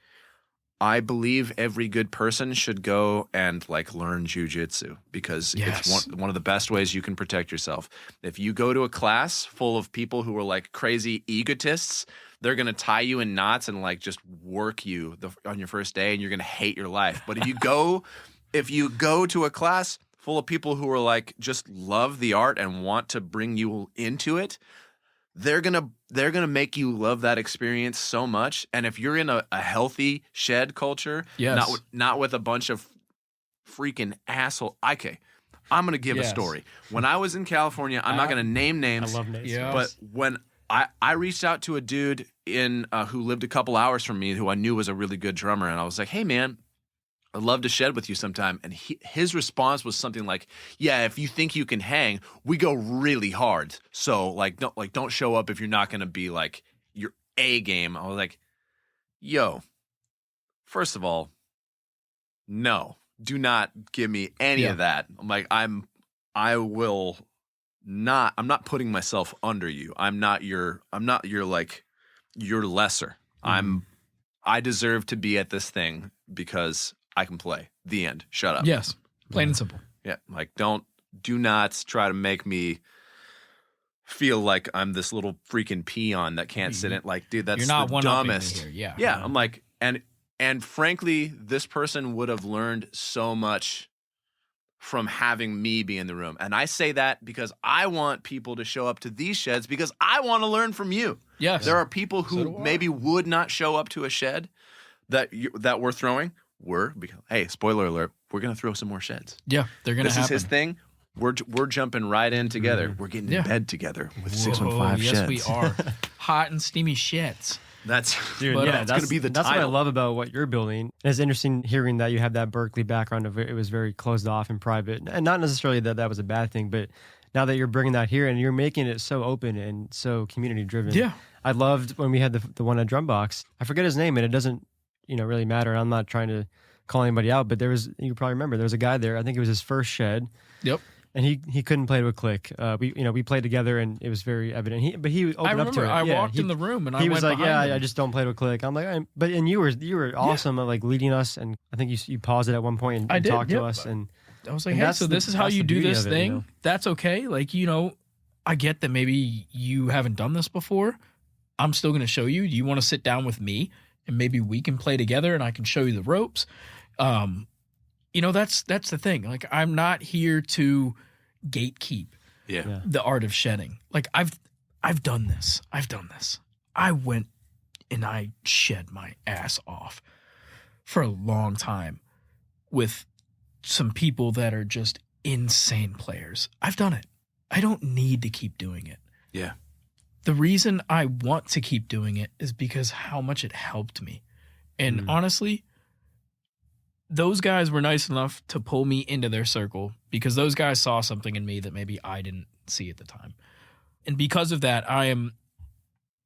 B: I believe every good person should go and like learn jujitsu because it's one of the best ways you can protect yourself. If you go to a class full of people who are like crazy egotists, they're going to tie you in knots and like just work you on your first day and you're going to hate your life. But if you go to a class full of people who are like just love the art and want to bring you into it, they're gonna make you love that experience so much. And if you're in a healthy shed culture, not with a bunch of freaking asshole. Okay, I'm gonna give a story. When I was in California, I'm not gonna name names.
C: I love names.
B: But when I reached out to a dude who lived a couple hours from me, who I knew was a really good drummer, and I was like, "Hey, man, I'd love to shed with you sometime." And his response was something like, "Yeah, if you think you can hang, we go really hard. So don't show up if you're not going to be like your A game." I was like, "Yo, first of all, no, do not give me any of that." I'm like, I'm not putting myself under you. I'm not your like your lesser. I deserve to be at this thing because I can play. The end. Shut up.
A: Yes. Plain and simple.
B: Yeah. Like, do not try to make me feel like I'm this little freaking peon that can't sit in. Like, dude, that's
A: You're not
B: the dumbest.
A: Here. Yeah.
B: Yeah. I'm like, and frankly, this person would have learned so much from having me be in the room. And I say that because I want people to show up to these sheds because I want to learn from you.
A: Yes.
B: There are people who maybe would not show up to a shed that we're throwing. Hey, spoiler alert, we're going to throw some more sheds.
A: Yeah, they're going to happen.
B: This is his thing. We're jumping right in together. We're getting in bed together with 615 sheds.
A: Yes, we are. Hot and steamy sheds.
B: That's
C: dude.
A: But,
C: That's
B: going to be the
C: That's
B: title.
C: what I love about what you're building. It's interesting hearing that you have that Berklee background of it was very closed off and private, and not necessarily that was a bad thing, but now that you're bringing that here and you're making it so open and so community driven.
A: Yeah,
C: I loved when we had the one at Drum Box. I forget his name, and it doesn't really matter. I'm not trying to call anybody out, but you probably remember there was a guy there. I think it was his first shed.
A: Yep.
C: And he couldn't play to a click. We played together and it was very evident. He opened up to it.
A: I walked in the room and
C: he was like,
A: him.
C: I just don't play to a click. I'm like, and you were awesome at like leading us, and I think you paused it at one point and talked to us, and
A: I was like, hey, so this is how you do this thing. That's okay. Like, I get that maybe you haven't done this before. I'm still going to show you. Do you want to sit down with me and maybe we can play together and I can show you the ropes? That's the thing. Like, I'm not here to gatekeep the art of shedding. Like, I've done this. I went and I shed my ass off for a long time with some people that are just insane players. I've done it. I don't need to keep doing it.
B: Yeah.
A: The reason I want to keep doing it is because how much it helped me. And honestly, those guys were nice enough to pull me into their circle because those guys saw something in me that maybe I didn't see at the time. And because of that, I am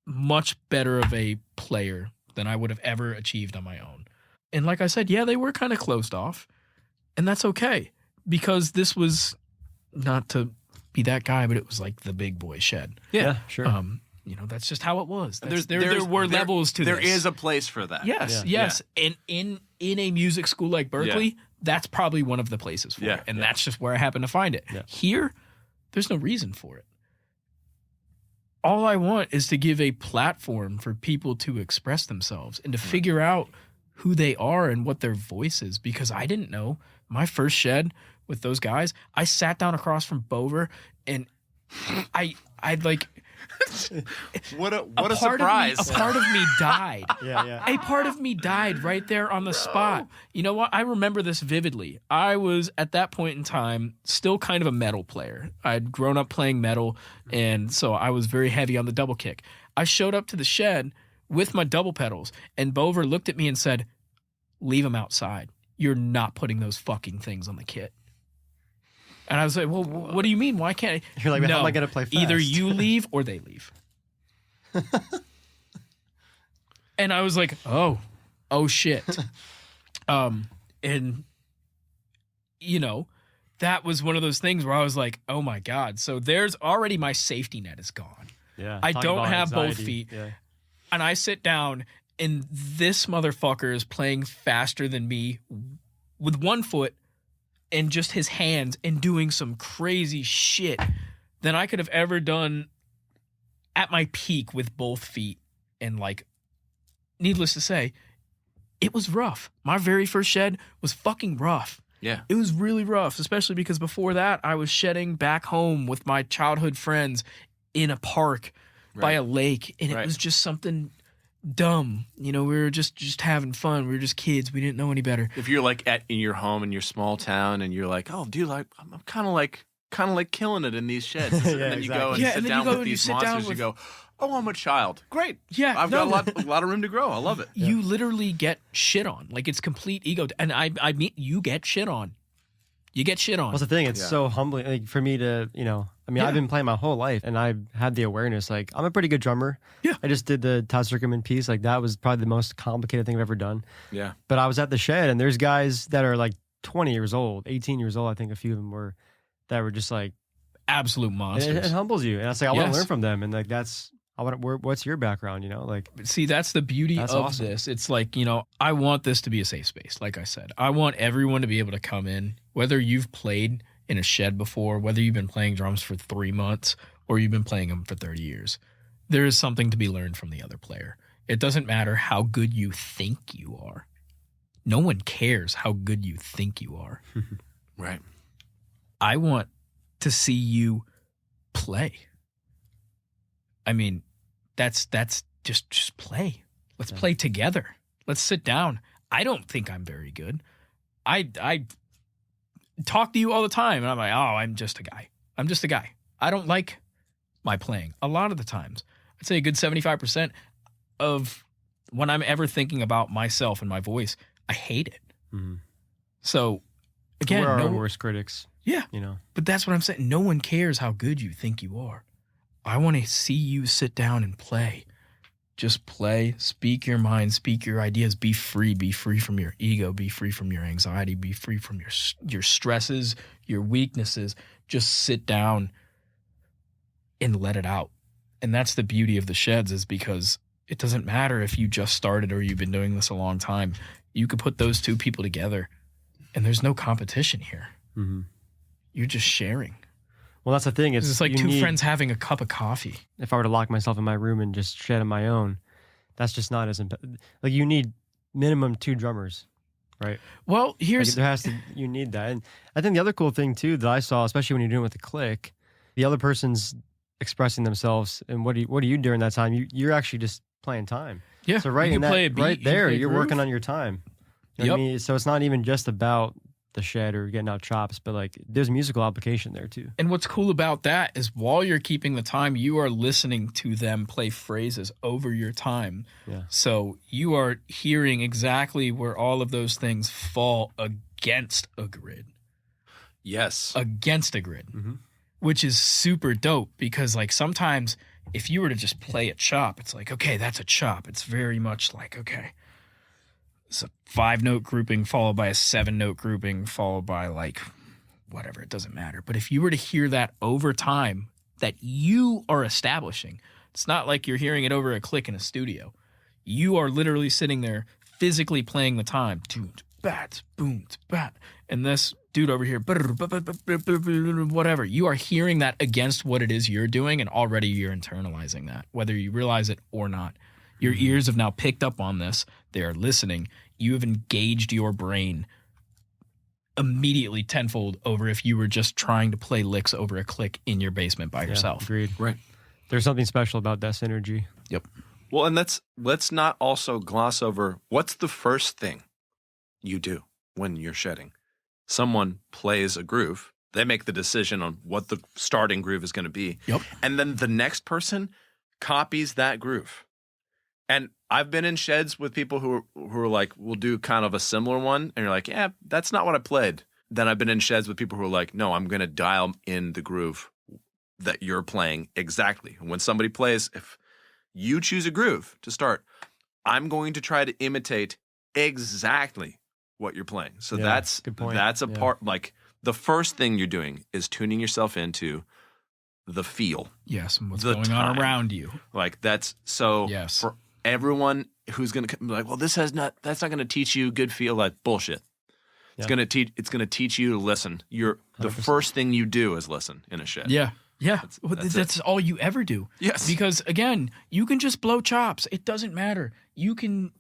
A: much better of a player than I would have ever achieved on my own. And like I said, yeah, they were kind of closed off. And that's okay because this was not to be that guy, but it was like the big boy shed.
C: Yeah, sure.
A: You know, that's just how it was.
B: There
A: were levels to
B: this.
A: this.
B: There is a place for that.
A: Yes, yes. And in a music school like Berklee, that's probably one of the places for it. And that's just where I happen to find it.
C: Yeah.
A: Here, there's no reason for it. All I want is to give a platform for people to express themselves and to figure out who they are and what their voice is, because I didn't know. My first shed with those guys, I sat down across from Bover and I'd like
B: what a surprise.
A: A part of me died.
C: Yeah.
A: A part of me died right there on the spot. You know what? I remember this vividly. I was at that point in time still kind of a metal player. I'd grown up playing metal, and so I was very heavy on the double kick. I showed up to the shed with my double pedals, and Bover looked at me and said, "Leave them outside. You're not putting those fucking things on the kit." And I was like, well, what do you mean? Why can't I?
C: You're like, how am I going to play fast?
A: Either you leave or they leave. And I was like, oh shit. And, you know, that was one of those things where I was like, oh my God. So there's already my safety net is gone.
C: Yeah.
A: I don't have both
C: anxiety.
A: feet.
C: Yeah.
A: And I sit down and this motherfucker is playing faster than me with one foot and just his hands and doing some crazy shit than I could have ever done at my peak with both feet. And like, needless to say, it was rough. My very first shed was fucking rough.
B: Yeah.
A: It was really rough, especially because before that I was shedding back home with my childhood friends in a park by a lake. And it was just something dumb. You know, we were just having fun. We were just kids. We didn't know any better.
B: If you're like in your home in your small town and you're like, oh, dude, like I'm kind of like killing it in these sheds. And then you go and sit down with these monsters. You go, oh, I'm a child. Great.
A: Yeah,
B: I've got a lot of room to grow. I love it.
A: You literally get shit on. Like, it's complete ego. And I mean, you get shit on. You get shit on.
C: What's the thing? It's so humbling, like, for me to, you know, I mean, I've been playing my whole life and I've had the awareness, like, I'm a pretty good drummer.
A: Yeah.
C: I just did the Todd Circuitman piece. Like, that was probably the most complicated thing I've ever done.
B: Yeah.
C: But I was at the shed and there's guys that are like 20 years old, 18 years old. I think a few of them were, that were just like
A: absolute monsters.
C: It humbles you. And I was like, I want to learn from them. And like, what's your background, you know? Like,
A: see, that's the beauty of
C: awesome.
A: this. It's like, you know, I want this to be a safe space. Like I said, I want everyone to be able to come in, whether you've played in a shed before, whether you've been playing drums for 3 months or you've been playing them for 30 years. There is something to be learned from the other player. It doesn't matter how good you think you are. No one cares how good you think you are.
B: Right.
A: I want to see you play. I mean, that's just play. Let's play together. Let's sit down. I don't think I'm very good. I talk to you all the time, and I'm like, oh, I'm just a guy. I'm just a guy. I don't like my playing. A lot of the times, I'd say a good 75% of when I'm ever thinking about myself and my voice, I hate it.
C: Mm-hmm.
A: So, again,
C: we're our worst critics.
A: Yeah,
C: you know.
A: But that's what I'm saying. No one cares how good you think you are. I want to see you sit down and play. Just play, speak your mind, speak your ideas, be free from your ego, be free from your anxiety, be free from your stresses, your weaknesses. Just sit down and let it out. And that's the beauty of the sheds, is because it doesn't matter if you just started or you've been doing this a long time. You could put those two people together and there's no competition here.
C: Mm-hmm.
A: You're just sharing.
C: Well, that's the thing.
A: It's like two friends having a cup of coffee.
C: If I were to lock myself in my room and just shed on my own, that's just not as like, you need minimum 2 drummers, right?
A: Well,
C: you need that. And I think the other cool thing too that I saw, especially when you're doing it with the click, the other person's expressing themselves, and what are you during that time? You're actually just playing time.
A: Yeah.
C: So right
A: you
C: in that,
A: play a beat,
C: right there, you're
A: groove.
C: working on your time. You know what I mean? So it's not even just about the shed or getting out chops, but like there's a musical application there too.
A: And what's cool about that is while you're keeping the time, you are listening to them play phrases over your time.
C: Yeah.
A: So you are hearing exactly where all of those things fall against a grid.
B: Yes.
A: Against a grid,
C: Mm-hmm.
A: which is super dope because like sometimes if you were to just play a chop, it's like, okay, that's a chop. It's very much like, okay, it's a 5-note grouping followed by a 7-note grouping followed by like whatever, it doesn't matter. But if you were to hear that over time that you are establishing, it's not like you're hearing it over a click in a studio. You are literally sitting there physically playing the time. Bat, boom, bat. And this dude over here, whatever. You are hearing that against what it is you're doing, and already you're internalizing that, whether you realize it or not. Your ears have now picked up on this. They are listening. You have engaged your brain immediately tenfold over if you were just trying to play licks over a click in your basement by yourself.
C: Agreed.
B: Right.
C: There's something special about that synergy.
B: Yep. Well, and let's not also gloss over what's the first thing you do when you're shedding. Someone plays a groove. They make the decision on what the starting groove is going to be.
A: Yep.
B: And then the next person copies that groove. And I've been in sheds with people who are like, we'll do kind of a similar one. And you're like, yeah, that's not what I played. Then I've been in sheds with people who are like, no, I'm going to dial in the groove that you're playing exactly. And when somebody plays, if you choose a groove to start, I'm going to try to imitate exactly what you're playing. So
C: Yeah,
B: that's
C: good point.
B: that's a
C: Yeah.
B: part, like the first thing you're doing is tuning yourself into the feel.
A: Yes, and what's
B: The
A: going
B: time.
A: on around you.
B: Like that's so
A: Yes.
B: for everyone who's going to be like, well, that's not going to teach you good feel. Like bullshit. It's
C: Yeah.
B: going to teach you to listen. The
C: 100%.
B: first thing you do is listen in a shed.
A: Yeah. Yeah.
B: That's
A: That's all you ever do.
B: Yes.
A: Because again, you can just blow chops. It doesn't matter. You can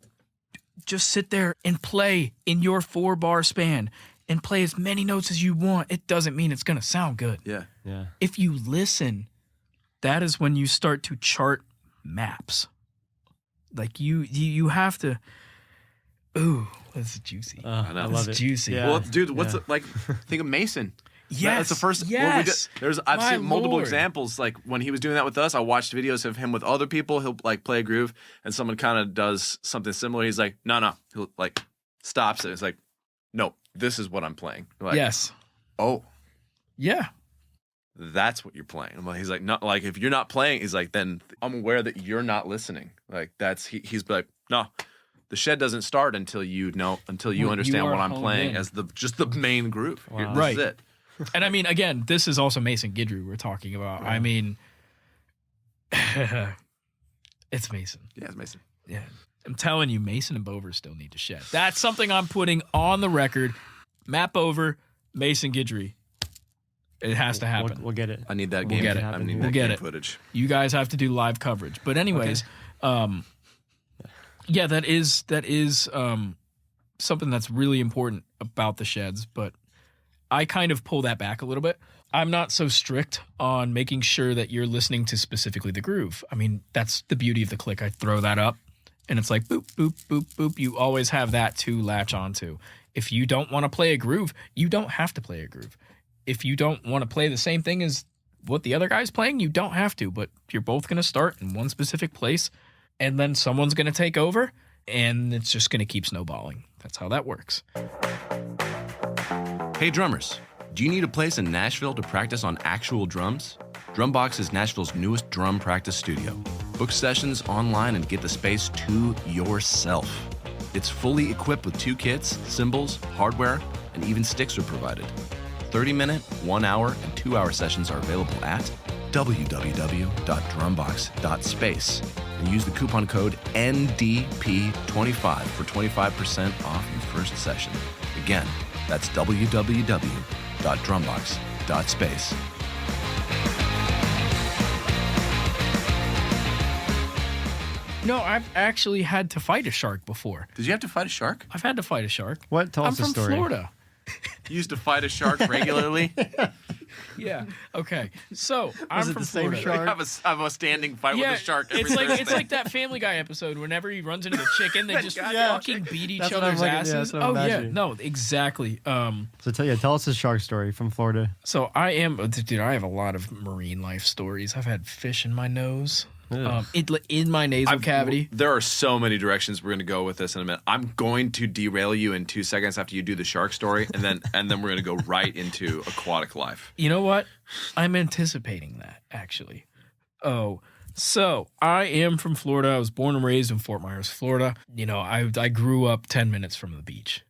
A: just sit there and play in your 4-bar span and play as many notes as you want. It doesn't mean it's going to sound good.
B: Yeah.
C: Yeah.
A: If you listen, that is when you start to chart maps. Like you have to. Ooh, that's juicy.
B: I know.
C: I love
A: It's
C: it.
A: juicy.
C: Yeah.
B: Well, dude, what's
C: Yeah.
B: it like? Think of Mason.
A: Yes.
B: That's the first.
A: Yes.
B: I've
A: My
B: seen multiple
A: Lord.
B: examples. Like when he was doing that with us, I watched videos of him with other people. He'll like play a groove, and someone kind of does something similar. He's like, no. He'll like stops it. It's like, no, this is what I'm playing. Like,
A: Yes.
B: Oh,
A: Yeah.
B: that's what you're playing. I'm like, he's like, not like if you're not playing. He's like, then I'm aware that you're not listening. Like that's he's like, no. The shed doesn't start until you
A: When
B: understand
A: you are
B: what I'm
A: honed
B: playing
A: in.
B: as just the main groove.
C: Wow.
B: This
A: Right.
B: is it.
A: And I mean, again, this is also Mason Guidry we're talking about. I mean, it's Mason.
B: Yeah, it's Mason.
A: Yeah. I'm telling you, Mason and Bover still need to shed. That's something I'm putting on the record. Map over Mason Guidry. It has to happen.
C: We'll get it.
B: I need that
A: We'll
B: game.
A: get it.
B: I need
C: We'll
B: that
A: get
B: game
A: it.
B: footage.
A: You guys have to do live coverage. But anyways, yeah, that is something that's really important about the sheds. But I kind of pull that back a little bit. I'm not so strict on making sure that you're listening to specifically the groove. I mean, that's the beauty of the click. I throw that up and it's like boop, boop, boop, boop. You always have that to latch onto. If you don't want to play a groove, you don't have to play a groove. If you don't want to play the same thing as what the other guy's playing, you don't have to, but you're both going to start in one specific place and then someone's going to take over and it's just going to keep snowballing. That's how that works.
D: Hey drummers, do you need a place in Nashville to practice on actual drums? Drum Box is Nashville's newest drum practice studio. Book sessions online and get the space to yourself. It's fully equipped with 2 kits, cymbals, hardware, and even sticks are provided. 30-minute, 1-hour, and 2-hour sessions are available at www.drumbox.space and use the coupon code NDP25 for 25% off your first session. Again, that's www.drumbox.space.
A: No, I've actually had to fight a shark before.
B: Did you have to fight a shark?
A: I've had to fight a shark.
C: What? Tell
A: I'm
C: us the
A: from
C: story.
A: Florida.
B: You used to fight a shark regularly?
A: Yeah. Okay. So I'm
C: it
A: from
C: the same
A: Florida.
C: shark?
B: have a standing fight with a shark. Every
A: It's like that Family Guy episode. Whenever he runs into the chicken, they just fucking beat each
C: That's what I'm
A: other's
C: looking- yeah,
A: asses.
C: that's what I'm imagining.
A: No, exactly.
C: So tell us a shark story from Florida.
A: So I have a lot of marine life stories. I've had fish in my nose, in my nasal cavity.
B: There are so many directions we're going to go with this in a minute. I'm going to derail you in 2 seconds after you do the shark story, and then we're going to go right into aquatic life.
A: You know what? I'm anticipating that, actually. Oh, so I am from Florida. I was born and raised in Fort Myers, Florida. You know, I grew up 10 minutes from the beach,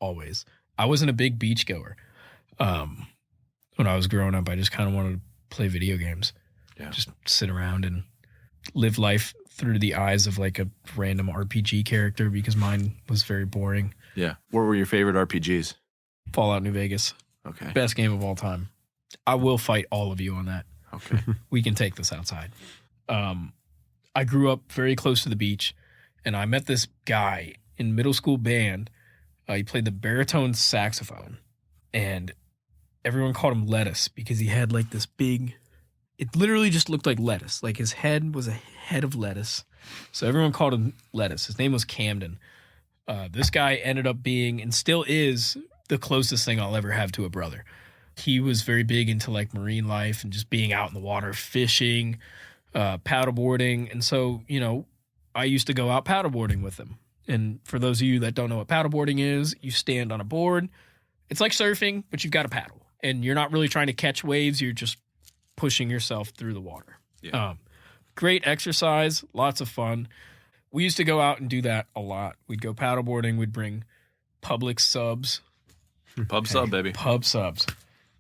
A: always. I wasn't a big beach goer. When I was growing up, I just kind of wanted to play video games.
B: Yeah.
A: Just sit around and live life through the eyes of like a random RPG character because mine was very boring.
B: Yeah. What were your favorite RPGs?
A: Fallout New Vegas.
B: Okay.
A: Best game of all time. I will fight all of you on that.
B: Okay.
A: We can take this outside. I grew up very close to the beach, and I met this guy in middle school band. He played the baritone saxophone, and everyone called him Lettuce because he had like this big, it literally just looked like lettuce. Like his head was a head of lettuce. So everyone called him Lettuce. His name was Camden. This guy ended up being, and still is, the closest thing I'll ever have to a brother. He was very big into like marine life and just being out in the water, fishing, paddleboarding. And so, you know, I used to go out paddleboarding with him. And for those of you that don't know what paddleboarding is, you stand on a board. It's like surfing, but you've got a paddle. And you're not really trying to catch waves. You're just pushing yourself through the water.
B: Yeah.
A: Great exercise, lots of fun. We used to go out and do that a lot. We'd go paddleboarding. We'd bring Publix subs.
B: Pub sub, baby.
A: Pub subs.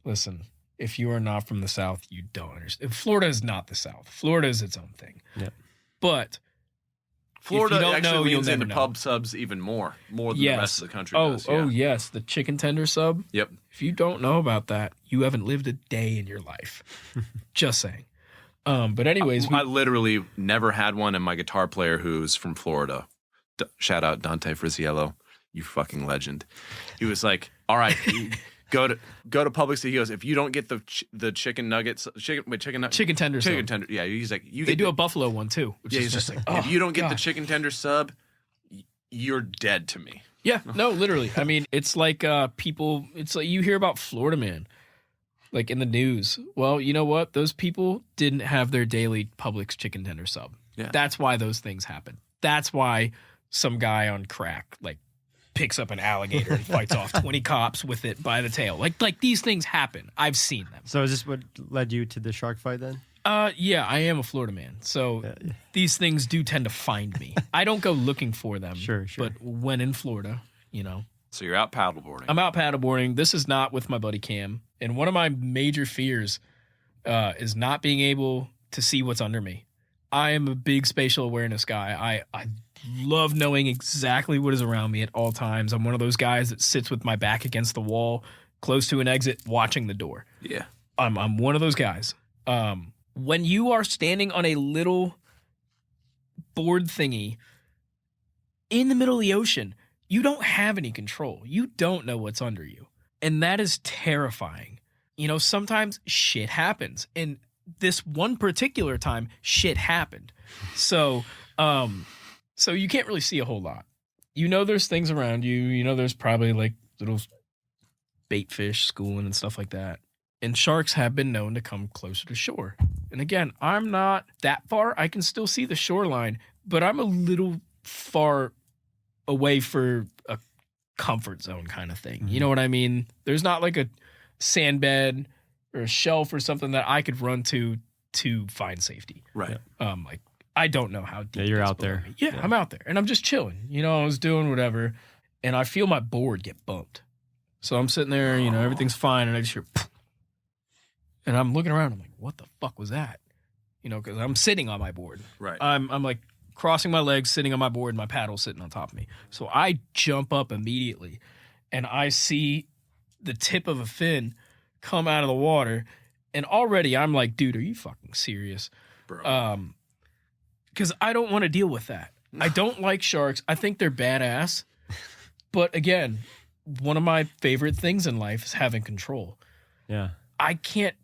A: Listen, if you are not from the South, you don't understand. Florida is not the South. Florida is its own thing.
C: Yeah.
A: But
B: Florida
A: if you don't
B: actually
A: know,
B: leans
A: you'll
B: into
A: never know.
B: pub subs even more than the rest of the country does.
A: Oh, yes. The chicken tender sub.
B: Yep.
A: If you don't know about that, you haven't lived a day in your life. Just saying. But anyways,
B: I literally never had one, and my guitar player who's from Florida, shout out Dante Frisiello, you fucking legend. He was like, all right, go to Publix. He goes, if you don't get the chicken nuggets, chicken
A: tender sub.
B: tender. Yeah, he's like,
A: They do a buffalo one too, which is
B: he's
A: just
B: like,
A: like,
B: if you don't get
A: God.
B: the chicken tender sub, you're dead to me.
A: Yeah, no, literally. I mean, it's like people, it's like you hear about Florida Man, like in the news. Well, you know what? Those people didn't have their daily Publix chicken tender sub.
B: Yeah.
A: That's why those things happen. That's why some guy on crack, like, picks up an alligator and fights off 20 cops with it by the tail. Like these things happen. I've seen them.
C: So is this what led you to the shark fight then?
A: Yeah, I am a Florida man. So these things do tend to find me. I don't go looking for them.
C: Sure.
A: But when in Florida, you know.
B: So you're out paddleboarding.
A: I'm out paddleboarding. This is not with my buddy Cam. And one of my major fears is not being able to see what's under me. I am a big spatial awareness guy. I love knowing exactly what is around me at all times. I'm one of those guys that sits with my back against the wall, close to an exit, watching the door.
B: Yeah.
A: I'm one of those guys. When you are standing on a little board thingy in the middle of the ocean, you don't have any control. You don't know what's under you. And that is terrifying. You know, sometimes shit happens. And this one particular time, shit happened. So you can't really see a whole lot. You know there's things around you. You know there's probably like little bait fish schooling and stuff like that. And sharks have been known to come closer to shore. And again, I'm not that far. I can still see the shoreline, but I'm a little far away for a comfort zone kind of thing. You know what I mean? There's not like a sand bed or a shelf or something that I could run to find safety.
B: Right.
A: Like I don't know how deep.
C: Yeah, you're
A: that's
C: out
A: below
C: there.
A: me. Yeah, I'm out there and I'm just chilling. You know, I was doing whatever and I feel my board get bumped. So I'm sitting there, you know, everything's fine and I just hear and I'm looking around. I'm like, what the fuck was that? You know, because I'm sitting on my board.
B: Right.
A: I'm like crossing my legs, sitting on my board, and my paddle sitting on top of me. So I jump up immediately, and I see the tip of a fin come out of the water, and already I'm like, dude, are you fucking serious?
B: Bro.
A: Because I don't want to deal with that. I don't like sharks. I think they're badass. But again, one of my favorite things in life is having control.
C: Yeah.
A: I can't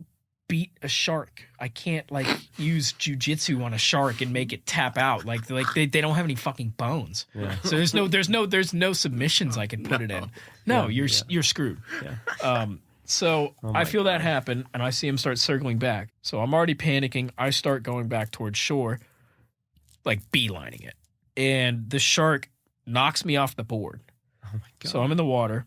A: beat a shark. I can't like use jujitsu on a shark and make it tap out. Like they don't have any fucking bones.
C: Yeah.
A: So there's no submissions I can put it in. No, you're screwed.
C: Yeah.
A: So
C: Oh
A: I
C: my
A: feel
C: God.
A: that happen, and I see him start circling back. So I'm already panicking. I start going back towards shore, like beelining it, and the shark knocks me off the board.
C: Oh my God.
A: So I'm in the water.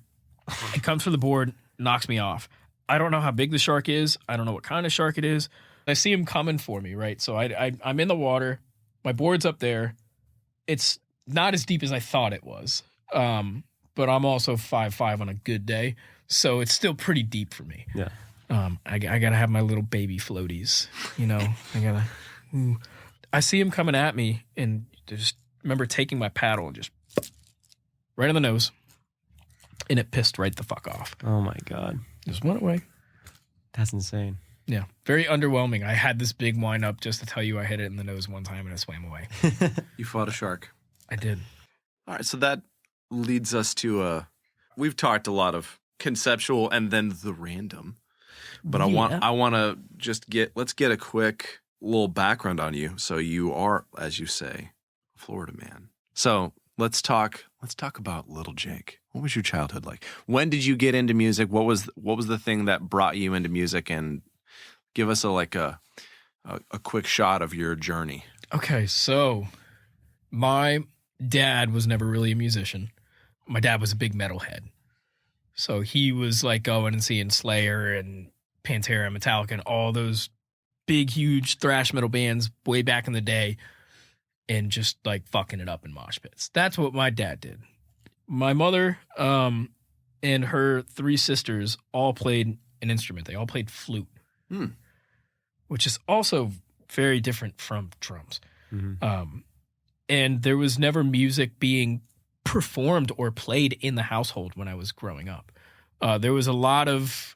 A: It comes for the board, knocks me off. I don't know how big the shark is. I don't know what kind of shark it is. I see him coming for me, right? So I'm in the water. My board's up there. It's not as deep as I thought it was. But I'm also 5'5" on a good day. So it's still pretty deep for me.
C: Yeah.
A: I got to have my little baby floaties, you know. I see him coming at me and just remember taking my paddle and just right in the nose. And it pissed right the fuck off.
C: Oh my God.
A: Just went away.
C: That's insane.
A: Yeah, very underwhelming. I had this big wind up just to tell you I hit it in the nose one time and it swam away.
B: You fought a shark.
A: I did.
B: All right, so that leads us to we've talked a lot of conceptual and then the random. But I want to just let's get a quick little background on you. So you are, as you say, a Florida man. So let's talk about little Jake. What was your childhood like? When did you get into music? What was the thing that brought you into music? And give us a quick shot of your journey.
A: Okay, so my dad was never really a musician. My dad was a big metalhead. So he was like going and seeing Slayer and Pantera, Metallica, and all those big, huge thrash metal bands way back in the day and just like fucking it up in mosh pits. That's what my dad did. My mother and her three sisters all played an instrument. They all played flute, which is also very different from drums.
C: Mm-hmm.
A: And there was never music being performed or played in the household when I was growing up. There was a lot of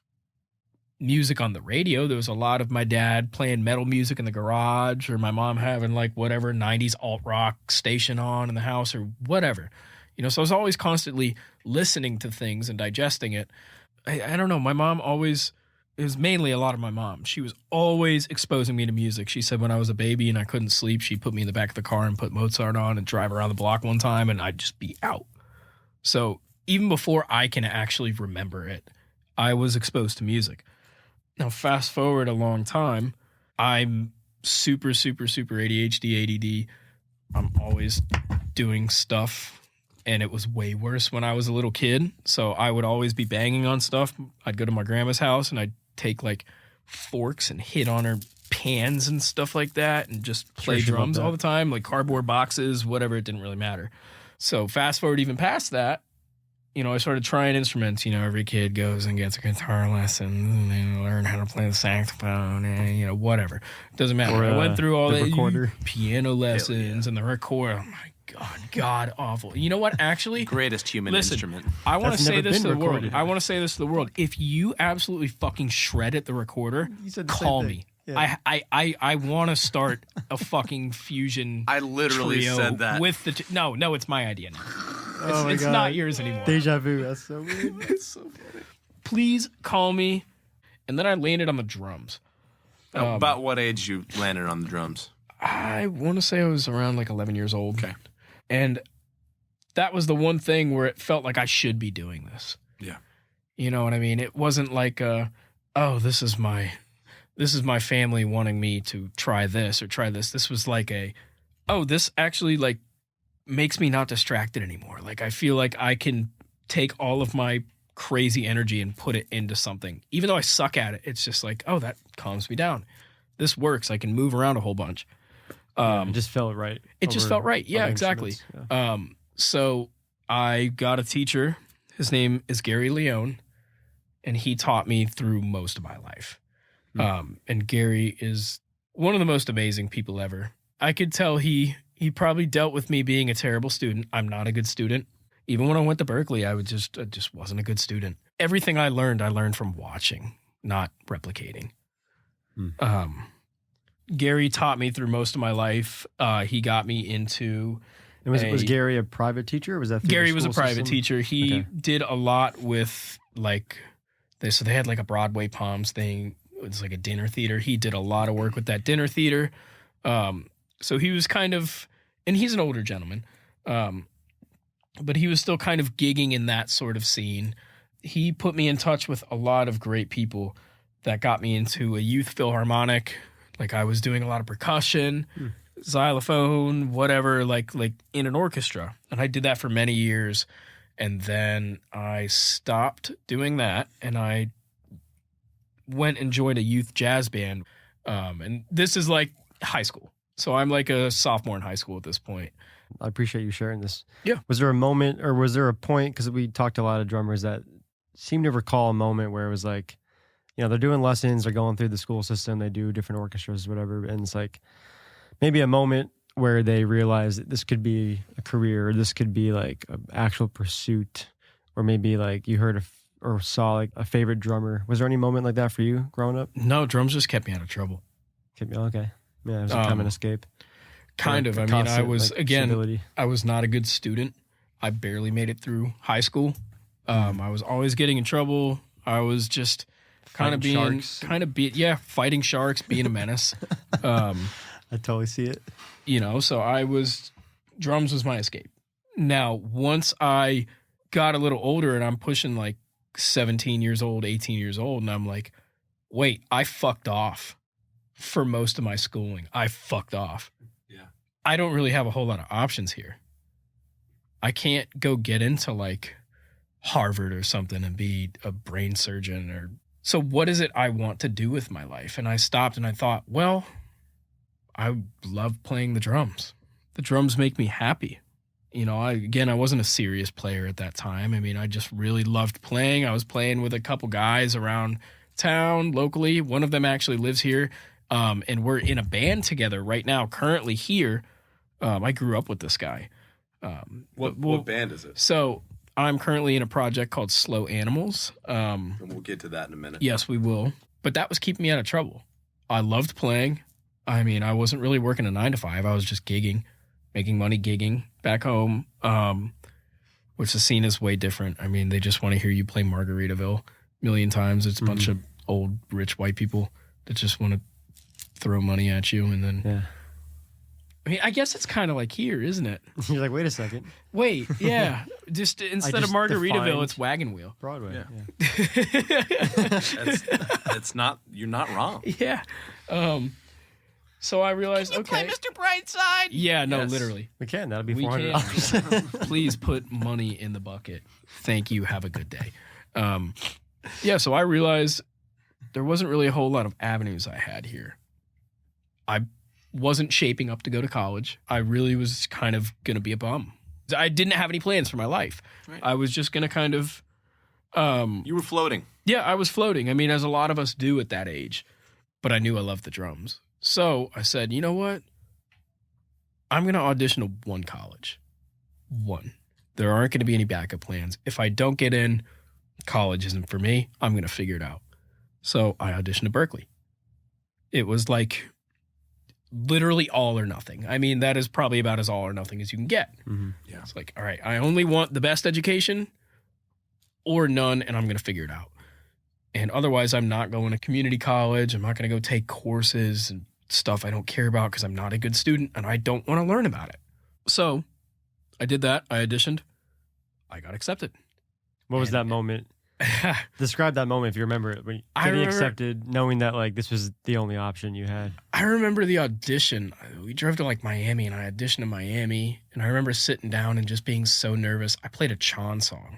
A: music on the radio. There was a lot of my dad playing metal music in the garage, or my mom having like whatever 90s alt rock station on in the house or whatever. You know, so I was always constantly listening to things and digesting it. I don't know. My mom always, it was mainly a lot of my mom. She was always exposing me to music. She said when I was a baby and I couldn't sleep, she'd put me in the back of the car and put Mozart on and drive around the block one time and I'd just be out. So even before I can actually remember it, I was exposed to music. Now, fast forward a long time, I'm super, super, super ADHD, ADD. I'm always doing stuff, and it was way worse when I was a little kid. So I would always be banging on stuff. I'd go to my grandma's house, and I'd take, like, forks and hit on her pans and stuff like that and just play drums all the time, like cardboard boxes, whatever. It didn't really matter. So fast forward even past that, you know, I started trying instruments. You know, every kid goes and gets a guitar lesson and they learn how to play the saxophone and, you know, whatever. It doesn't matter. I went through all the
C: recorder.
A: Piano lessons and the recorder. Oh, my God, awful. You know what? Actually,
B: Greatest human instrument.
A: I want to
C: That's
A: say
C: never
A: this to
C: been
A: the world.
C: recorded.
A: I want to say this to the world. If you absolutely fucking shred at the recorder,
C: You said the same
A: call
C: thing.
A: me.
C: Yeah.
A: I want to start a fucking fusion.
B: I literally
A: trio
B: said that.
A: with the no, it's my idea now.
C: Oh my
A: It's
C: God.
A: not yours anymore.
C: Deja vu. That's so weird.
B: It's so funny.
A: Please call me. And then I landed on the drums.
B: About what age you landed on the drums?
A: I want to say I was around like 11 years old.
B: Okay.
A: And that was the one thing where it felt like I should be doing this.
B: Yeah.
A: You know what I mean? It wasn't like, oh, this is my family wanting me to try this or try this. This was like this actually like makes me not distracted anymore. Like I feel like I can take all of my crazy energy and put it into something. Even though I suck at it, it's just like, oh, that calms me down. This works. I can move around a whole bunch.
C: It just felt right.
A: It just felt right. Yeah,
C: other
A: exactly.
C: instruments. Yeah.
A: So I got a teacher. His name is Gary Leone, and he taught me through most of my life. And Gary is one of the most amazing people ever. I could tell he probably dealt with me being a terrible student. I'm not a good student. Even when I went to Berklee, I just wasn't a good student. Everything I learned from watching, not replicating. Gary taught me through most of my life. He got me into.
C: And was Gary a private teacher? Or was that through
A: Gary
C: the
A: was a
C: school
A: private
C: system?
A: teacher. He
C: Okay.
A: did a lot with like They had like a Broadway Palms thing. It was like a dinner theater. He did a lot of work with that dinner theater. So he was kind of, and he's an older gentleman, but he was still kind of gigging in that sort of scene. He put me in touch with a lot of great people that got me into a youth philharmonic. Like I was doing a lot of percussion, xylophone, whatever, like in an orchestra. And I did that for many years. And then I stopped doing that and I went and joined a youth jazz band. And this is like high school. So I'm like a sophomore in high school at this point.
C: I appreciate you sharing this.
A: Yeah.
C: Was there a moment or was there a point, because we talked to a lot of drummers that seem to recall a moment where it was like, you know, they're doing lessons, they're going through the school system, they do different orchestras, whatever. And it's like maybe a moment where they realize that this could be a career, or this could be like an actual pursuit, or maybe like you heard or saw like a favorite drummer. Was there any moment like that for you growing up?
A: No, drums just kept me out of trouble.
C: Okay. Yeah, it was a common escape.
A: Kind of. I mean, I was,
C: like,
A: again,
C: stability.
A: I was not a good student. I barely made it through high school. I was always getting in trouble. I was just fighting sharks, being a menace.
C: I totally see it.
A: You know, so drums was my escape. Now, once I got a little older and I'm pushing like 17 years old, 18 years old, and I'm like, wait, I fucked off for most of my schooling. I fucked off.
D: Yeah.
A: I don't really have a whole lot of options here. I can't go get into like Harvard or something and be a brain surgeon so what is it I want to do with my life? And I stopped and I thought, well, I love playing the drums. The drums make me happy. You know, I wasn't a serious player at that time. I mean, I just really loved playing. I was playing with a couple guys around town locally. One of them actually lives here. And we're in a band together right now, currently here. I grew up with this guy.
B: What band is it?
A: So I'm currently in a project called Slow Animals.
B: And we'll get to that in a minute.
A: Yes, we will. But that was keeping me out of trouble. I loved playing. I mean, I wasn't really working a 9 to 5. I was just gigging, making money gigging back home, which the scene is way different. I mean, they just want to hear you play Margaritaville a million times. It's a bunch of old, rich white people that just want to throw money at you. And then,
C: Yeah.
A: I mean, I guess it's kind of like here, isn't it?
C: You're like, wait a second.
A: Wait, yeah. Just instead of Margaritaville, it's Wagon Wheel.
C: Broadway.
B: Yeah. It's not, you're not wrong.
A: Yeah. So I realized, okay.
B: Mr. Brightside?
A: Yeah, no,
B: Yes.
A: literally.
C: We can. That'll be
A: We
C: $400.
A: can. Please put money in the bucket. Thank you. Have a good day. Yeah, so I realized there wasn't really a whole lot of avenues I had here. I wasn't shaping up to go to college. I really was kind of going to be a bum. I didn't have any plans for my life.
B: Right.
A: I was just going to kind of...
B: You were floating.
A: Yeah, I was floating. I mean, as a lot of us do at that age. But I knew I loved the drums. So I said, you know what? I'm going to audition to one college. One. There aren't going to be any backup plans. If I don't get in, college isn't for me. I'm going to figure it out. So I auditioned to Berklee. It was like literally all or nothing. I mean, that is probably about as all or nothing as you can get.
C: Mm-hmm.
B: Yeah.
A: It's like, all right, I only want the best education or none, and I'm going to figure it out. And otherwise, I'm not going to community college. I'm not going to go take courses and stuff I don't care about because I'm not a good student and I don't want to learn about it. So I did that. I auditioned. I got accepted.
C: What was that moment? Describe that moment if you remember it. When getting accepted, knowing that like this was the only option you had.
A: I remember the audition. We drove to like Miami and I auditioned in Miami. And I remember sitting down and just being so nervous. I played a Chon song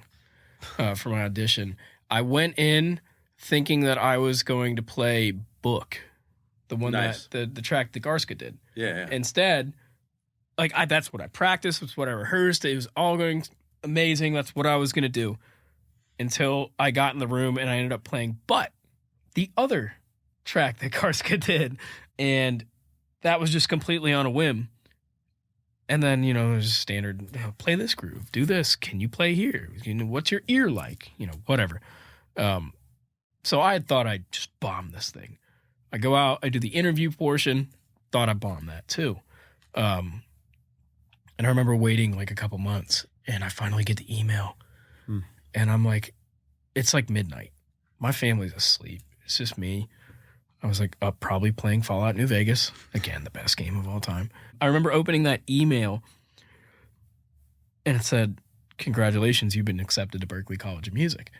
A: for my audition. I went in thinking that I was going to play Book, the one
B: Nice.
A: that the track that Garska did.
B: Yeah.
A: Instead, like that's what I practiced. That's what I rehearsed. It was all going amazing. That's what I was going to do until I got in the room and I ended up playing But, the other track that Garska did. And that was just completely on a whim. And then, it was standard, play this groove, do this. Can you play here? What's your ear like? Whatever. So I had thought I'd just bomb this thing. I go out, I do the interview portion, thought I bombed that too. And I remember waiting like a couple months and I finally get the email and I'm like, it's like midnight. my family's asleep. It's just me. I was like up probably playing Fallout New Vegas. Again, the best game of all time. I remember opening that email and it said, congratulations, you've been accepted to Berklee College of Music.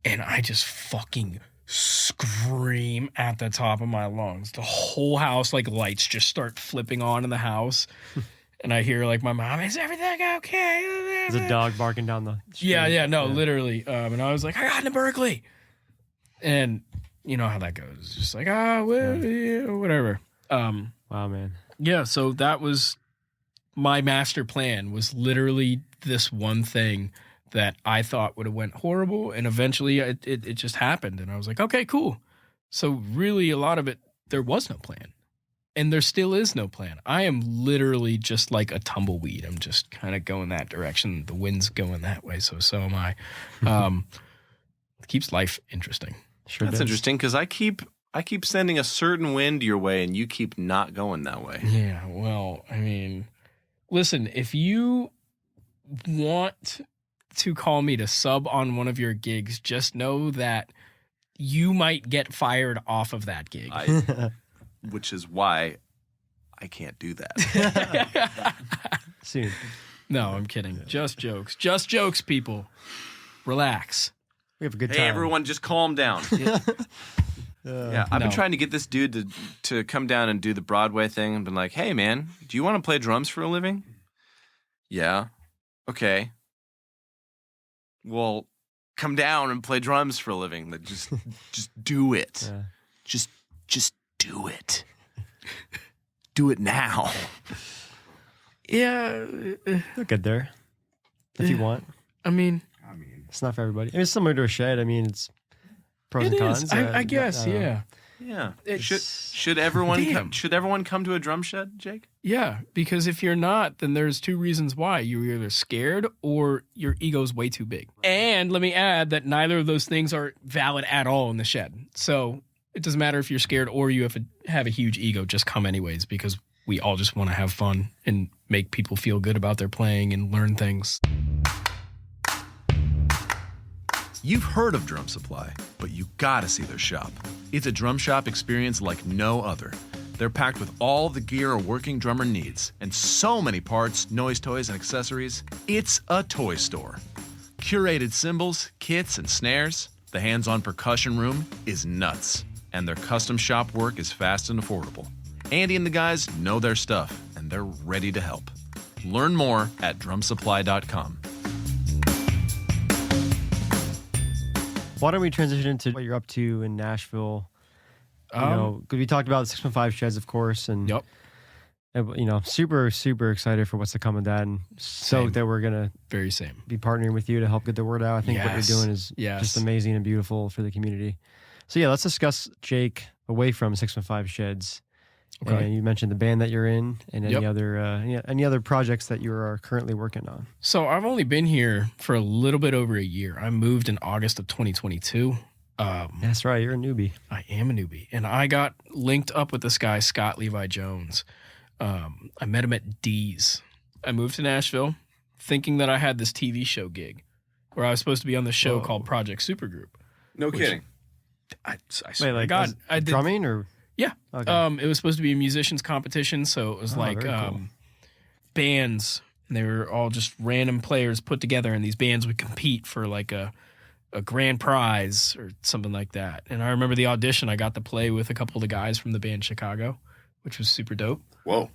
A: And I just fucking scream at the top of my lungs. The whole house, like lights just start flipping on in the house. And I hear like my mom, is everything okay?
C: There's a dog barking down the street.
A: Yeah, literally. And I was like, I got into Berklee. And you know how that goes. It's just like, whatever.
C: Wow, man.
A: Yeah, so that was my master plan, was literally this one thing that I thought would have went horrible, and eventually it just happened, and I was like, okay, cool. So really a lot of it, there was no plan, and there still is no plan. I am literally just like a tumbleweed. I'm just kind of going that direction. The wind's going that way, so am I. It keeps life interesting.
C: Sure
B: That's
C: does.
B: interesting because I keep sending a certain wind your way, and you keep not going that way.
A: Yeah, well, I mean, listen, if you want to call me to sub on one of your gigs, just know that you might get fired off of that gig.
B: Which is why I can't do that.
C: Soon.
A: No, I'm kidding. Just jokes. Just jokes, people. Relax.
C: We have a good
B: Hey,
C: time.
B: everyone, just calm down. Yeah, I've been
A: No.
B: trying to get this dude to come down and do the Broadway thing and been like, hey, man, do you want to play drums for a living? Yeah. Okay. Well, come down and play drums for a living. Like, just do it.
C: Yeah.
B: Just do it. Do it now.
A: Yeah,
C: You'll get there if you want.
A: I mean,
C: It's not for everybody. I mean, it's similar to a shed. I mean, it's pros
A: it
C: and cons.
A: is. I guess, yeah.
B: Yeah.
A: It's-
B: Should everyone
A: Damn.
B: should everyone come to a drum shed, Jake?
A: Yeah, because if you're not, then there's two reasons why. You're either scared or your ego's way too big. And let me add that neither of those things are valid at all in the shed. So it doesn't matter if you're scared or you have a huge ego, just come anyways, because we all just want to have fun and make people feel good about their playing and learn things.
B: You've heard of Drum Supply, but you gotta see their shop. It's a drum shop experience like no other. They're packed with all the gear a working drummer needs, and so many parts, noise toys, and accessories. It's a toy store. Curated cymbals, kits, and snares. The hands-on percussion room is nuts, and their custom shop work is fast and affordable. Andy and the guys know their stuff, and they're ready to help. Learn more at drumsupply.com.
C: Why don't we transition into what you're up to in Nashville? Because we talked about 615 Sheds, of course, and
A: Yep.
C: super, super excited for what's to come with that, and
A: Same.
C: stoked that we're gonna
A: Very same.
C: be partnering with you to help get the word out. I think what
A: Yes.
C: you're doing is
A: Yes.
C: just amazing and beautiful for the community. So yeah, let's discuss Jake away from 615 Sheds.
A: Okay.
C: And you mentioned the band that you're in, and any
A: Yep.
C: other any other projects that you are currently working on.
A: So I've only been here for a little bit over a year. I moved in August of 2022.
C: That's right, you're a newbie.
A: I am a newbie. And I got linked up with this guy, Scott Levi Jones. I met him at D's. I moved to Nashville thinking that I had this TV show gig where I was supposed to be on the show
C: Whoa.
A: called Project Supergroup.
B: No kidding.
A: I
C: Wait,
A: swear to
C: like
A: God,
C: as
A: I did.
C: drumming or
A: Yeah.
C: okay.
A: It was supposed to be a musicians competition. So it was
C: Oh,
A: like
C: very cool.
A: bands. And they were all just random players put together. And these bands would compete for like a grand prize or something like that. And I remember the audition, I got to play with a couple of the guys from the band Chicago, which was super dope.
B: Whoa.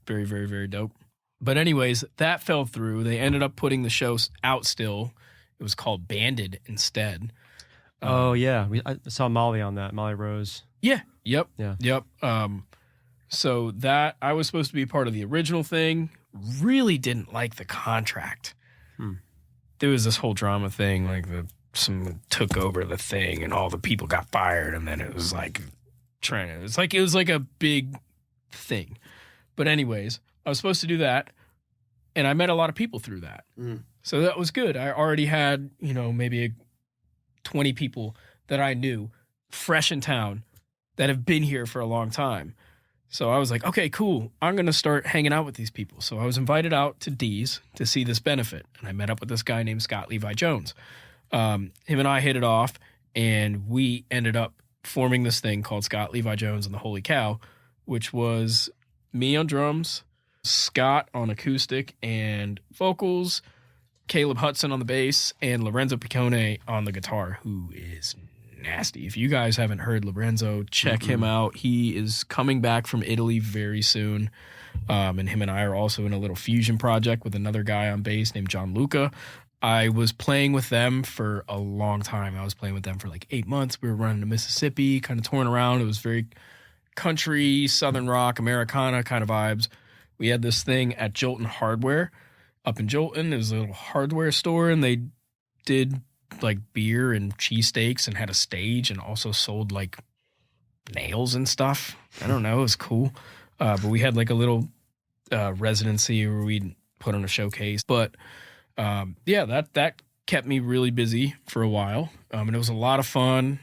A: Very, very, very dope. But anyways, that fell through. They ended up putting the show out still. It was called Banded instead.
C: Oh yeah, I saw Molly on that. Molly Rose.
A: Yeah. Yep.
C: Yeah.
A: Yep. So that I was supposed to be part of the original thing. Really didn't like the contract. There was this whole drama thing, like someone took over the thing and all the people got fired, and then it was like it was like a big thing. But anyways, I was supposed to do that, and I met a lot of people through that. So that was good. I already had, maybe 20 people that I knew fresh in town that have been here for a long time. So I was like, okay, cool. I'm going to start hanging out with these people. So I was invited out to D's to see this benefit. And I met up with this guy named Scott Levi Jones. Him and I hit it off. And we ended up forming this thing called Scott Levi Jones and the Holy Cow, which was me on drums, Scott on acoustic and vocals, Caleb Hudson on the bass, and Lorenzo Piccone on the guitar, who is nasty. If you guys haven't heard Lorenzo, check him out. He is coming back from Italy very soon. And him and I are also in a little fusion project with another guy on bass named John Luca. I was playing with them for a long time. I was playing with them for like 8 months. We were running to Mississippi, kind of touring around. It was very country, southern rock, Americana kind of vibes. We had this thing at Jolton Hardware up in Jolton. It was a little hardware store, and they did like beer and cheesesteaks and had a stage and also sold like nails and stuff. I don't know. It was cool. But we had like a little residency where we'd put on a showcase. But that kept me really busy for a while. And it was a lot of fun.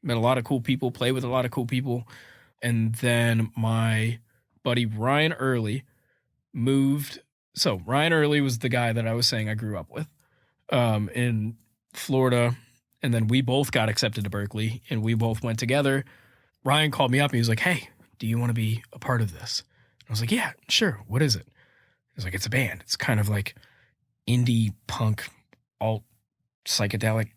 A: Met a lot of cool people, played with a lot of cool people. And then my buddy Ryan Early moved. So Ryan Early was the guy that I was saying I grew up with in Florida. And then we both got accepted to Berklee, and we both went together. Ryan called me up and he was like, "Hey, do you want to be a part of this?" I was like, "Yeah, sure. What is it?" He was like, "It's a band. It's kind of like indie punk, alt psychedelic,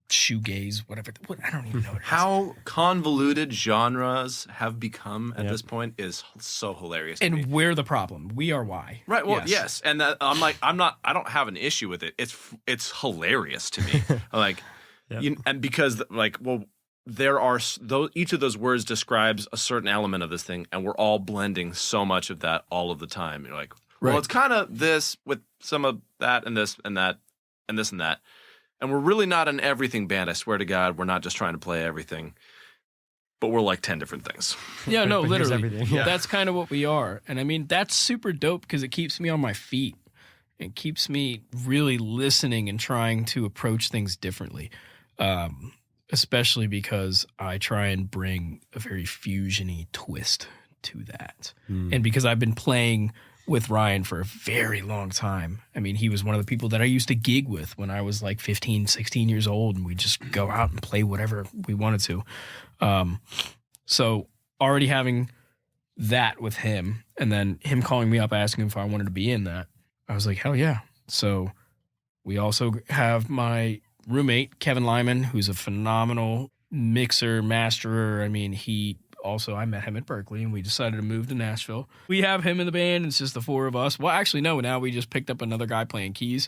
A: shoegaze, whatever. I don't even know what it is."
B: How convoluted genres have become at this point is so hilarious to me.
A: And we're the problem. We are why.
B: Right. Well, yes. And that, I don't have an issue with it. It's hilarious to me. Like, and because there are each of those words describes a certain element of this thing, and we're all blending so much of that all of the time. You're like, well, it's kind of this with some of that and this and that and this and that. And we're really not an everything band. I swear to God, we're not just trying to play everything, but we're like 10 different things.
A: Yeah, no, literally.
C: Everything. Yeah.
A: That's kind of what we are. And I mean, that's super dope because it keeps me on my feet. It keeps me really listening and trying to approach things differently. Especially because I try and bring a very fusion-y twist to that. And because I've been playing with Ryan for a very long time. I mean, he was one of the people that I used to gig with when I was like 15, 16 years old, and we'd just go out and play whatever we wanted to. So already having that with him, and then him calling me up asking if I wanted to be in that, I was like, hell yeah. So we also have my roommate, Kevin Lyman, who's a phenomenal mixer, masterer. I mean, I met him at Berklee, and we decided to move to Nashville. We have him in the band. It's just the four of us. Well, actually, no. Now we just picked up another guy playing keys.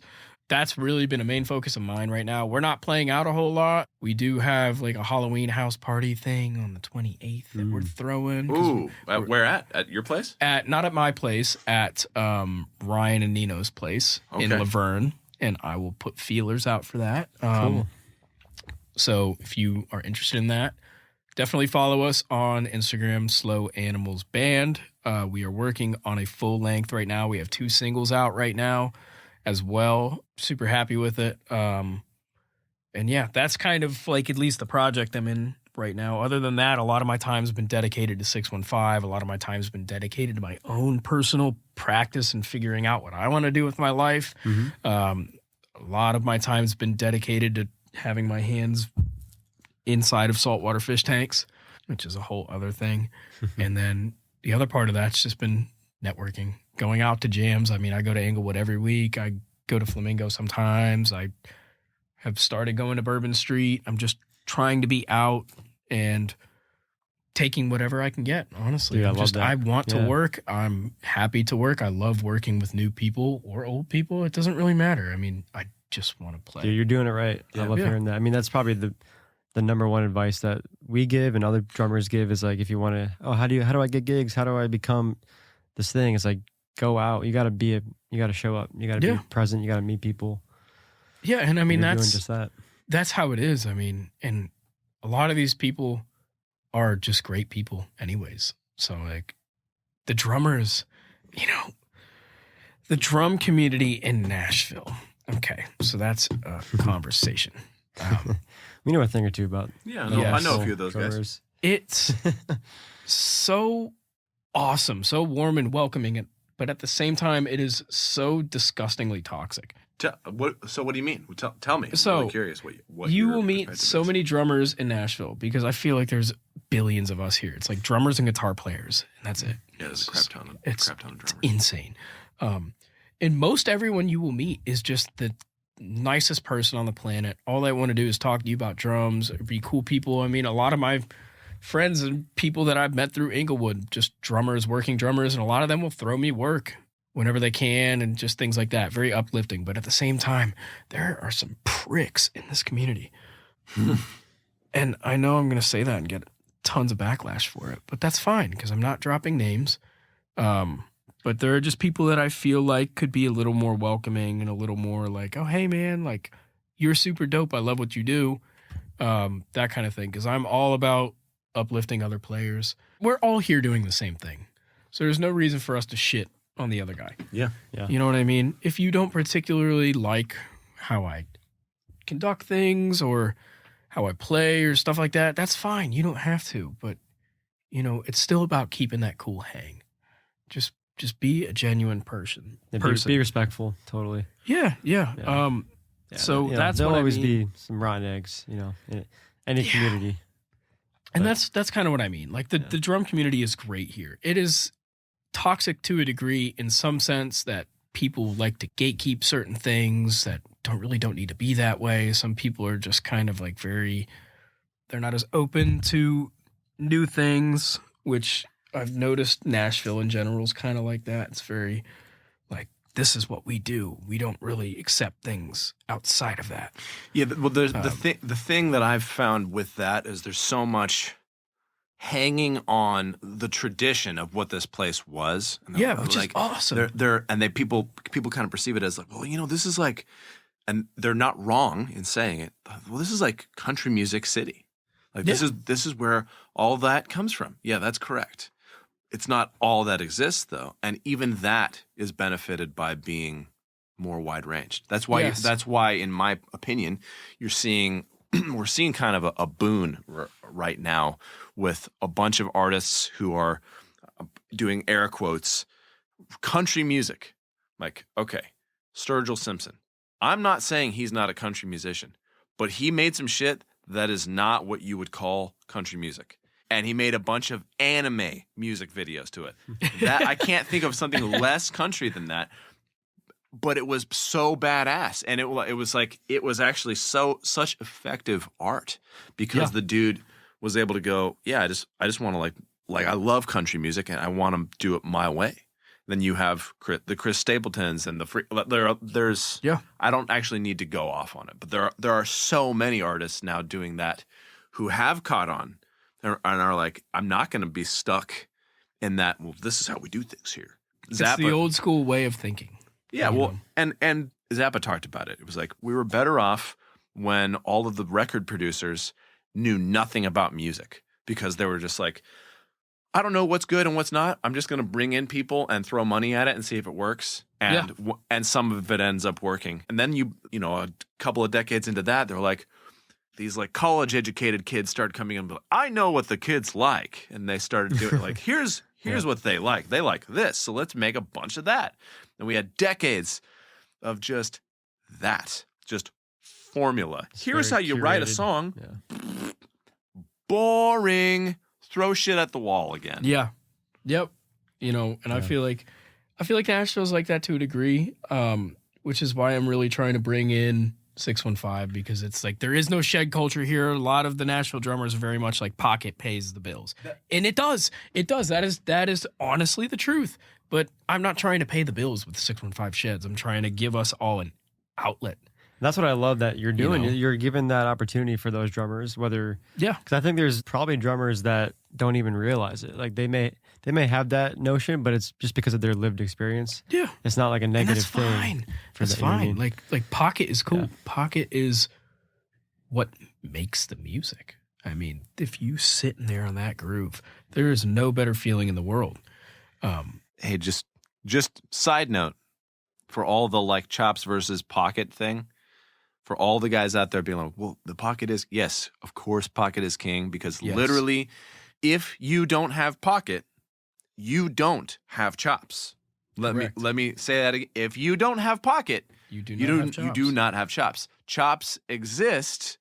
A: That's really been a main focus of mine right now. We're not playing out a whole lot. We do have like a Halloween house party thing on the 28th that we're throwing.
B: Ooh, where at? At your place?
A: Not at my place, at Ryan and Nino's place in Laverne. And I will put feelers out for that.
C: Cool.
A: So if you are interested in that, definitely follow us on Instagram, Slow Animals Band. We are working on a full length right now. We have 2 singles out right now as well. Super happy with it. And yeah, that's kind of like at least the project I'm in right now. Other than that, a lot of my time's been dedicated to 615. A lot of my time's been dedicated to my own personal practice and figuring out what I want to do with my life. A lot of my time's been dedicated to having my hands inside of saltwater fish tanks, which is a whole other thing. And then the other part of that's just been networking, going out to jams. I mean, I go to Englewood every week. I go to Flamingo sometimes. I have started going to Bourbon Street. I'm just trying to be out and taking whatever I can get, honestly.
C: Dude, I love that.
A: I want to work. I'm happy to work. I love working with new people or old people. It doesn't really matter. I mean, I just want to play.
C: Dude, you're doing it right. I love hearing that. I mean, that's probably the number one advice that we give and other drummers give is like, if you want to, how do I get gigs? How do I become this thing? It's like, go out. You got to show up. You got to be present. You got to meet people.
A: Yeah. And I mean,
C: doing just that.
A: That's how it is. I mean, and a lot of these people are just great people anyways. So like the drummers, the drum community in Nashville. Okay. So that's a conversation.
C: We know a thing or two about.
B: Yeah, I know a few of those guys.
A: It's so awesome, so warm and welcoming, but at the same time, it is so disgustingly toxic.
B: So what do you mean? Tell me. I'm
A: So
B: really curious what
A: you
B: your
A: will meet
B: perspective
A: so
B: is.
A: many drummers in Nashville because I feel like there's billions of us here. It's like drummers and guitar players, and that's it.
B: Yeah, there's a crap ton of
A: It's
B: drummers.
A: insane. And most everyone you will meet is just the nicest person on the planet. All they want to do is talk to you about drums, be cool people. I mean, a lot of my friends and people that I've met through Inglewood, just drummers, working drummers, and a lot of them will throw me work whenever they can and just things like that. Very uplifting. But at the same time, there are some pricks in this community. And I know I'm going to say that and get tons of backlash for it, but that's fine because I'm not dropping names. But there are just people that I feel like could be a little more welcoming and a little more like, oh, hey, man, like, you're super dope. I love what you do. That kind of thing. Because I'm all about uplifting other players. We're all here doing the same thing. So there's no reason for us to shit on the other guy.
B: Yeah.
A: You know what I mean? If you don't particularly like how I conduct things or how I play or stuff like that, that's fine. You don't have to. But, you know, it's still about keeping that cool hang. Just be a genuine person.
C: Yeah, be respectful, totally.
A: Yeah.
C: Yeah.
A: So
C: You know,
A: that's
C: there'll
A: what
C: always
A: I mean.
C: be some rotten eggs, you know, in any community.
A: And
C: But-
A: that's kind of what I mean. Like the drum community is great here. It is toxic to a degree in some sense that people like to gatekeep certain things that don't need to be that way. Some people are just kind of like they're not as open to new things, which I've noticed Nashville in general is kind of like that. It's very like, this is what we do. We don't really accept things outside of that.
B: Yeah, well, there's the thing that I've found with that is there's so much hanging on the tradition of what this place was. And
A: Yeah, which is awesome.
B: People kind of perceive it as like, well, you know, this is like, and they're not wrong in saying it. Well, this is like country music city. Like this is where all that comes from. Yeah, that's correct. It's not all that exists though, and even that is benefited by being more wide ranged. That's why.
A: Yes.
B: That's why, in my opinion, we're seeing kind of a boon right now with a bunch of artists who are doing air quotes country music. Like, okay, Sturgill Simpson. I'm not saying he's not a country musician, but he made some shit that is not what you would call country music. And he made a bunch of anime music videos to it. That I can't think of something less country than that. But it was so badass, and it was actually such effective art because the dude was able to go, yeah, I just want to like I love country music and I want to do it my way. Then you have the Chris Stapletons and there's I don't actually need to go off on it, but there are so many artists now doing that who have caught on. And are like, I'm not going to be stuck in that, well, this is how we do things here.
A: It's the old school way of thinking.
B: Yeah, well, and Zappa talked about it. It was like, we were better off when all of the record producers knew nothing about music because they were just like, I don't know what's good and what's not. I'm just going to bring in people and throw money at it and see if it works. And some of it ends up working. And then you know, a couple of decades into that, they're like, these like college educated kids start coming in and be like, I know what the kids like. And they started doing like, here's what they like. They like this. So let's make a bunch of that. And we had decades of just that, just formula. Here's how you write a song.
C: Yeah.
B: Boring. Throw shit at the wall again.
A: Yeah. Yep. You know, and I feel like Nashville's like that to a degree, which is why I'm really trying to bring in 615 because it's like there is no shed culture here. A lot of the Nashville drummers are very much like pocket pays the bills. And it does. That is honestly the truth. But I'm not trying to pay the bills with 615 sheds. I'm trying to give us all an outlet.
C: That's what I love that you're doing.
A: You know?
C: You're giving that opportunity for those drummers, because I think there's probably drummers that don't even realize it. Like they may have that notion, but it's just because of their lived experience.
A: Yeah.
C: It's not like a negative
A: thing.
C: thing.
A: That's fine. Like pocket is cool. Yeah. Pocket is what makes the music. I mean, if you sit in there on that groove, there is no better feeling in the world.
B: Hey, just side note for all the like chops versus pocket thing. For all the guys out there being like, well, the pocket is, yes, of course, pocket is king because literally, if you don't have pocket, you don't have chops. Let me say that again. If you don't have pocket,
A: You do
B: You
A: not have chops.
B: You do not have chops. Chops exist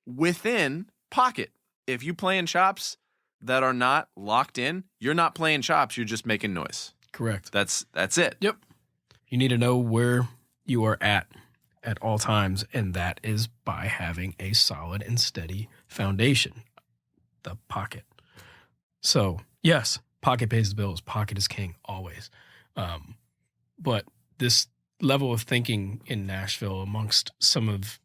B: within pocket. If you play in chops that are not locked in, you're not playing chops. You're just making noise.
A: Correct.
B: That's it.
A: Yep. You need to know where you are at all times, and that is by having a solid and steady foundation, the pocket. So, yes, pocket pays the bills. Pocket is king, always. But this level of thinking in Nashville amongst some of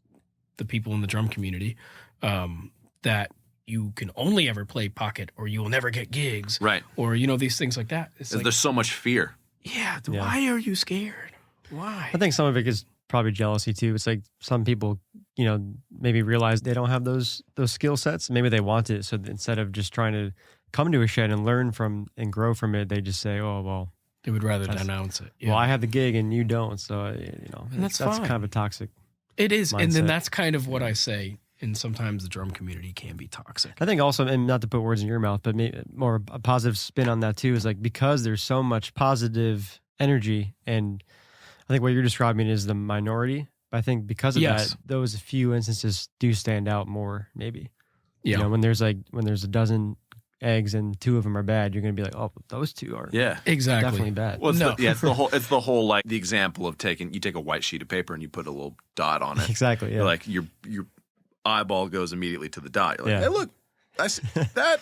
A: the people in the drum community, that you can only ever play pocket or you will never get gigs.
B: Right.
A: Or, these things like that. It's like,
B: There's so much fear.
A: yeah, why are you scared? Why?
C: I think some of it is probably jealousy too. It's like some people, maybe realize they don't have those skill sets. Maybe they want it. So instead of just trying to come to a shed and learn from and grow from it, they just say, oh, well.
A: They would rather denounce it. Yeah.
C: Well, I have the gig and you don't. So,
A: And that's
C: that's
A: fine.
C: kind of a toxic.
A: It is. And then
C: mindset.
A: that's kind of what I say. And sometimes the drum community can be toxic.
C: I think also, and not to put words in your mouth, but maybe more a positive spin on that too, is like because there's so much positive energy, and I think what you're describing is the minority. But I think because of that, those few instances do stand out more, maybe.
A: Yeah.
C: When there's a dozen eggs and 2 of them are bad, you're going to be like, oh, those 2 are
A: Exactly.
C: definitely bad.
B: Well, it's the whole like the example of you take a white sheet of paper and you put a little dot on it.
C: Exactly. Yeah.
B: You're like your eyeball goes immediately to the dot. You're like, hey, look, I see that.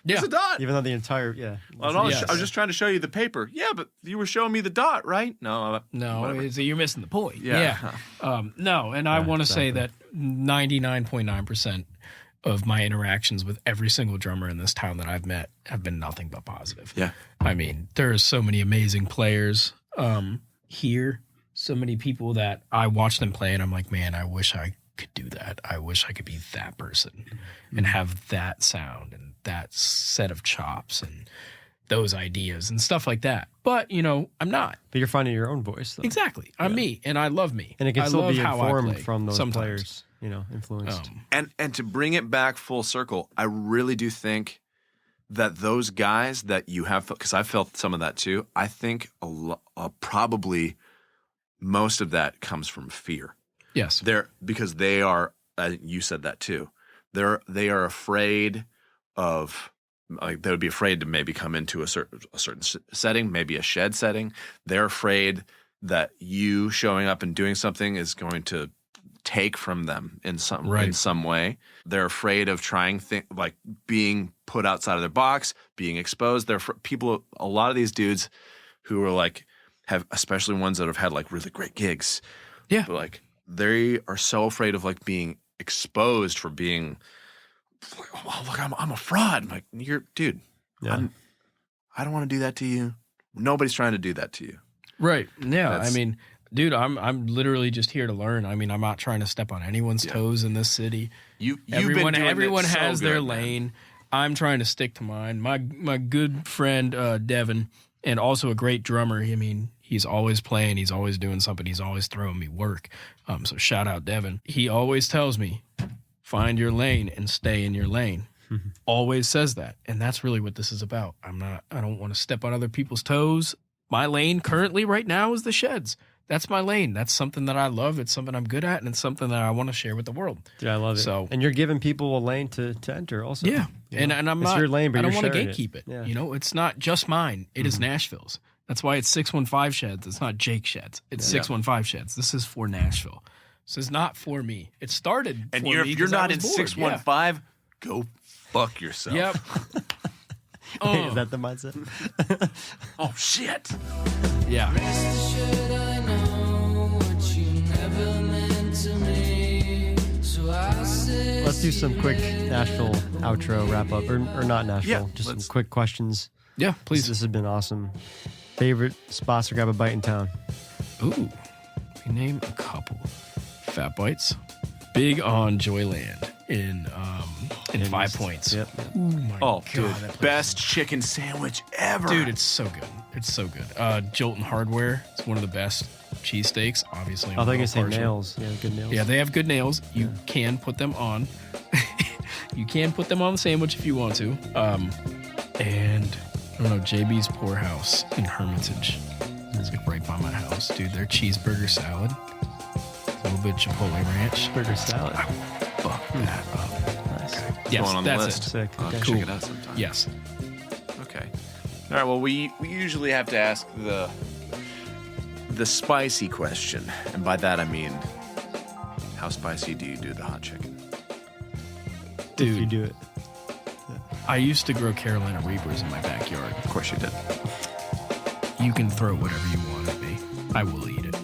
B: It's a dot.
C: Even though the entire
B: I was just trying to show you the paper. Yeah, but you were showing me the dot, right? No,
A: you're missing the point.
B: Yeah.
A: No, and I want to say that 99.9% of my interactions with every single drummer in this town that I've met have been nothing but positive.
B: Yeah.
A: I mean, there are so many amazing players here, so many people that I watch them play and I'm like, man, I wish I could do that. I wish I could be that person and have that sound and that set of chops and those ideas and stuff like that. But, I'm not.
C: But you're finding your own voice, though.
A: Exactly. I'm me, and I love me.
C: And it can
A: I
C: still
A: love
C: be
A: how I
C: informed
A: play
C: from those
A: sometimes.
C: players, influenced.
B: And to bring it back full circle, I really do think that those guys that you have, because I've felt some of that too, I think probably most of that comes from fear.
A: Yes.
B: Because they are, you said that too, they are afraid of, like they would be afraid to maybe come into a certain setting, maybe a shed setting. They're afraid that you showing up and doing something is going to take from them in some way. They're afraid of trying like being put outside of their box, being exposed. A lot of these dudes who are like especially ones that have had like really great gigs.
A: Yeah.
B: But like they are so afraid of like being exposed for being oh look, I'm a fraud. I'm like, dude, I don't want to do that to you. Nobody's trying to do that to you.
A: Right. Yeah. I mean, dude, I'm literally just here to learn. I mean, I'm not trying to step on anyone's toes in this city. Everyone has their lane. I'm trying to stick to mine. My good friend Devin, and also a great drummer. I mean, he's always playing. He's always doing something. He's always throwing me work. So shout out Devin. He always tells me, find your lane and stay in your lane. Always says that. And that's really what this is about. I don't want to step on other people's toes. My lane currently right now is the sheds. That's my lane. That's something that I love. It's something I'm good at, and it's something that I want to share with the world.
C: Dude, I love it. So, and you're giving people a lane to enter also.
A: Yeah. And I'm
C: it's
A: not,
C: your lane, but
A: I don't want to
C: sharing
A: gatekeep it.
C: Yeah.
A: It's not just mine. It is Nashville's. That's why it's 615 Sheds. It's not Jake Sheds. It's 615 Sheds. This is for Nashville. This is not for me. It started
B: and
A: for
B: you're,
A: me.
B: If you're not in
A: bored.
B: 615, go fuck yourself.
A: Yep.
C: Is that the mindset?
B: Oh, shit.
A: Yeah.
C: Let's do some quick Nashville outro wrap up, or not Nashville, just some quick questions.
A: Yeah, please.
C: This has been awesome. Favorite spots to grab a bite in town?
A: Ooh, we name a couple. Fat Bites, big on Joyland in 5 Points.
C: Yep.
A: Oh my god,
B: dude, best chicken sandwich ever.
A: Dude, it's so good. It's so good. Jolton Hardware, it's one of the best cheesesteaks. Obviously,
C: I thought you were saying nails. Yeah, good nails.
A: Yeah, they have good nails. You can put them on. You can put them on the sandwich if you want to. And I don't know, JB's Poorhouse in Hermitage. It's like right by my house, dude. Their cheeseburger salad, a little bit of Chipotle ranch.
C: Burger salad.
A: Fuck that up.
C: Nice.
A: Yes,
B: going on the
A: that's
B: list.
A: it.
C: Sick.
B: I'll
C: Okay.
B: check it out sometime.
A: Yes.
B: Okay. All right. Well, we usually have to ask the spicy question, and by that I mean, how spicy do you do the hot chicken?
C: If you
A: Dude,
C: do it.
A: I used to grow Carolina Reapers in my backyard.
B: Of course you did.
A: You can throw whatever you want at me. I will eat it.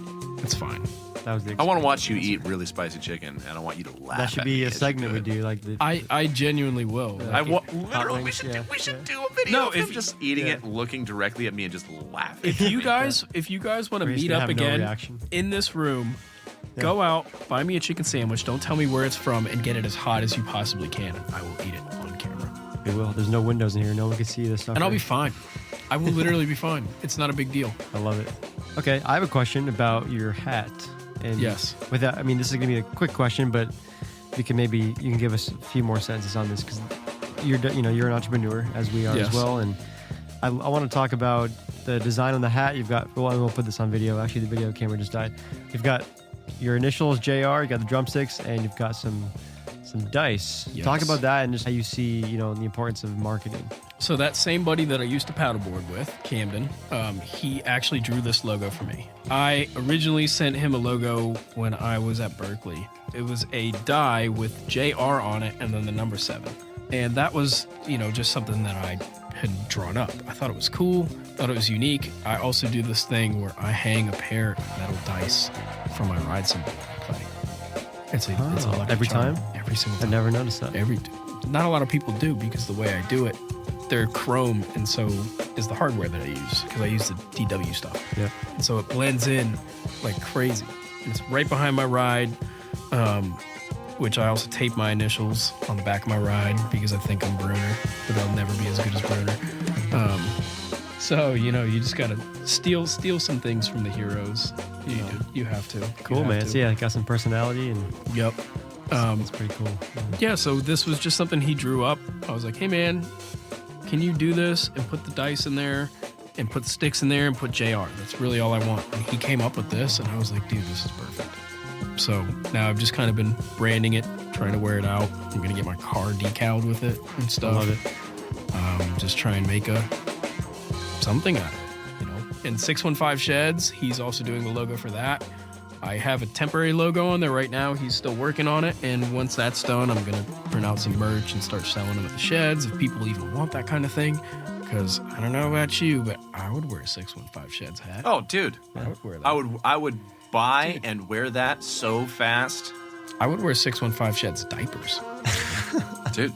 A: It's fine.
C: That was the
B: I want to watch you eat really spicy chicken, and I want you to laugh.
C: That should
B: at
C: be
B: me
C: a
B: as you
C: segment we
B: do it.
C: do. Like the,
A: I genuinely will.
C: Yeah.
A: Like,
B: Literally,
C: wings,
B: we should
C: yeah.
B: do a video
A: No,
B: of him
A: if-
B: just eating
C: yeah.
B: it, looking directly at me, and just laughing.
A: if you guys want to
C: Ray's
A: meet
C: gonna
A: up
C: have no
A: again
C: reaction.
A: in this room, go out, buy me a chicken sandwich. Don't tell me where it's from, and get it as hot as you possibly can. And I will eat it on camera,
C: we will. There's no windows in here. No one can see this stuff.
A: and I'll be
C: right?
A: fine. I will literally be fine. It's not a big deal.
C: I love it. Okay, I have a question about your hat. And
A: Yes.
C: Without, I mean, this is gonna be a quick question, but you can give us a few more sentences on this because you're an entrepreneur as we are
A: Yes.
C: as well, and I want to talk about the design on the hat. You've got. Well, we'll put this on video. Actually, the video camera just died. You've got your initials, JR. You got the drumsticks, and you've got some dice.
A: Yes.
C: Talk about that and just how you see the importance of marketing.
A: So that same buddy that I used to paddleboard with, Camden, he actually drew this logo for me. I originally sent him a logo when I was at Berklee. It was a die with JR on it and then the number 7. And that was, just something that I had drawn up. I thought it was cool, thought it was unique. I also do this thing where I hang a pair of metal dice from my ride cymbal when I play. It's a lucky
C: every
A: charm.
C: time?
A: Every single
C: I
A: time.
C: never noticed that.
A: Not a lot of people do because the way I do it, they're chrome, and so is the hardware that I use because I use the DW stuff.
C: Yeah.
A: And so it blends in like crazy. And it's right behind my ride, which I also tape my initials on the back of my ride because I think I'm Bruner, but I'll never be as good as Bruner. So you just gotta steal some things from the heroes. You have to.
C: Cool,
A: You have
C: man.
A: to.
C: So yeah, got some personality and
A: Yep.
C: it's pretty cool.
A: Yeah, so this was just something he drew up. I was like, hey man, can you do this and put the dice in there and put the sticks in there and put JR? That's really all I want. And he came up with this and I was like, dude, this is perfect. So now I've just kind of been branding it, trying to wear it out. I'm going to get my car decaled with it and stuff.
C: I love it.
A: Just try and make something out of it, And 615 Sheds, he's also doing the logo for that. I have a temporary logo on there right now. He's still working on it. And once that's done, I'm going to print out some merch and start selling them at the sheds if people even want that kind of thing. Because I don't know about you, but I would wear a 615 Sheds hat.
B: Oh, dude,
A: I would wear that.
B: I would buy and wear that so fast,
A: I would wear 615 Sheds diapers
B: dude.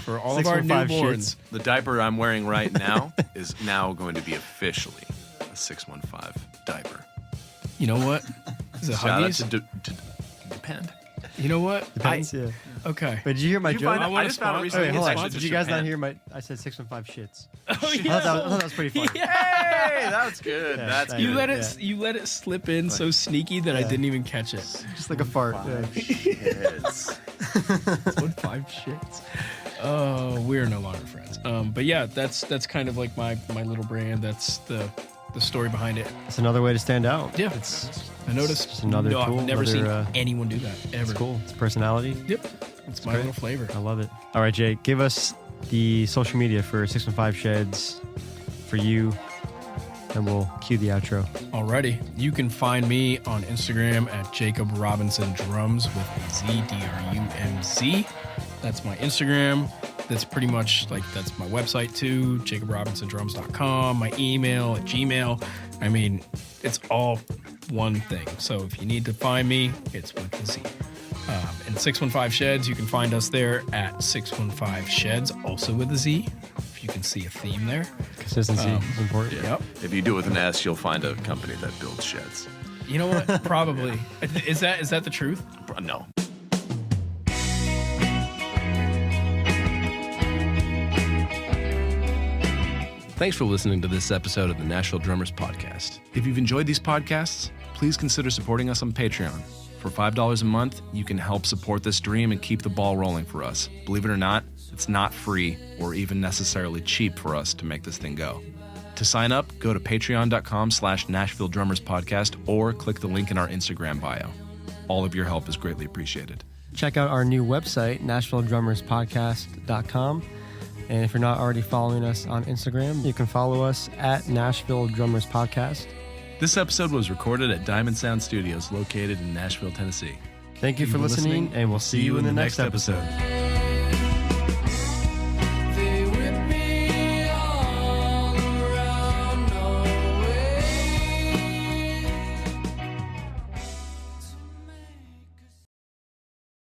A: for all of our
C: 615
A: newborns.
B: The diaper I'm wearing right now is now going to be officially a 615 diaper.
A: You know what? Is it
B: Shout out
A: Huggies?
B: to Depend.
A: You know what?
C: Depends, yeah.
A: Okay.
C: Wait, did you hear my
B: Did you
C: joke?
B: find out-
A: I wanna
B: I just found out
A: sponsor-
B: recently.
C: Wait, hold
B: it's
C: on.
B: actually
C: Did
B: just
C: you guys
B: Japan.
C: not hear I said 615 shits.
A: Oh,
C: I thought that was pretty funny.
B: Hey, that's good.
C: Yeah,
B: That's
C: I
A: You
B: good.
A: let
C: Yeah.
A: it you let it slip in so sneaky that I
C: Yeah.
A: didn't even catch it.
C: Just like a fart. Yeah.
B: Yes.
A: 615 shits. Oh, we're no longer friends. But yeah, that's kind of like my little brand. That's the story behind it.
C: It's another way to stand out.
A: Yeah.
C: It's
A: I noticed.
C: just another
A: no,
C: tool,
A: I've never
C: another,
A: seen anyone do that ever.
C: it's cool. It's personality.
A: Yep. It's my
C: great.
A: little flavor.
C: I love it. All right, Jake, give us the social media for 615 Sheds for you, and we'll cue the outro.
A: Alrighty. You can find me on Instagram at Jacob Robinson Drums with a Z, DRUMZ. That's my Instagram. That's pretty much that's my website too, jacobrobinson.drums.com, my email at Gmail. I mean, it's all one thing. So if you need to find me, it's with the Z. And 615 Sheds, you can find us there at 615 Sheds, also with a Z. If you can see a theme there.
C: Consistency is important.
A: Yep.
B: If you do it with an S, you'll find a company that builds sheds.
A: You know what? Probably. Is that the truth?
B: No.
D: Thanks for listening to this episode of the Nashville Drummers Podcast.
B: If you've enjoyed these podcasts, please consider supporting us on Patreon. For $5 a month, you can help support this dream and keep the ball rolling for us. Believe it or not, it's not free or even necessarily cheap for us to make this thing go. To sign up, go to patreon.com/Nashville Drummers Podcast or click the link in our Instagram bio. All of your help is greatly appreciated.
C: Check out our new website, NashvilleDrummersPodcast.com. And if you're not already following us on Instagram, you can follow us at Nashville Drummers Podcast.
B: This episode was recorded at Diamond Sound Studios located in Nashville, Tennessee.
C: Thank you for listening, and we'll see you in the next episode.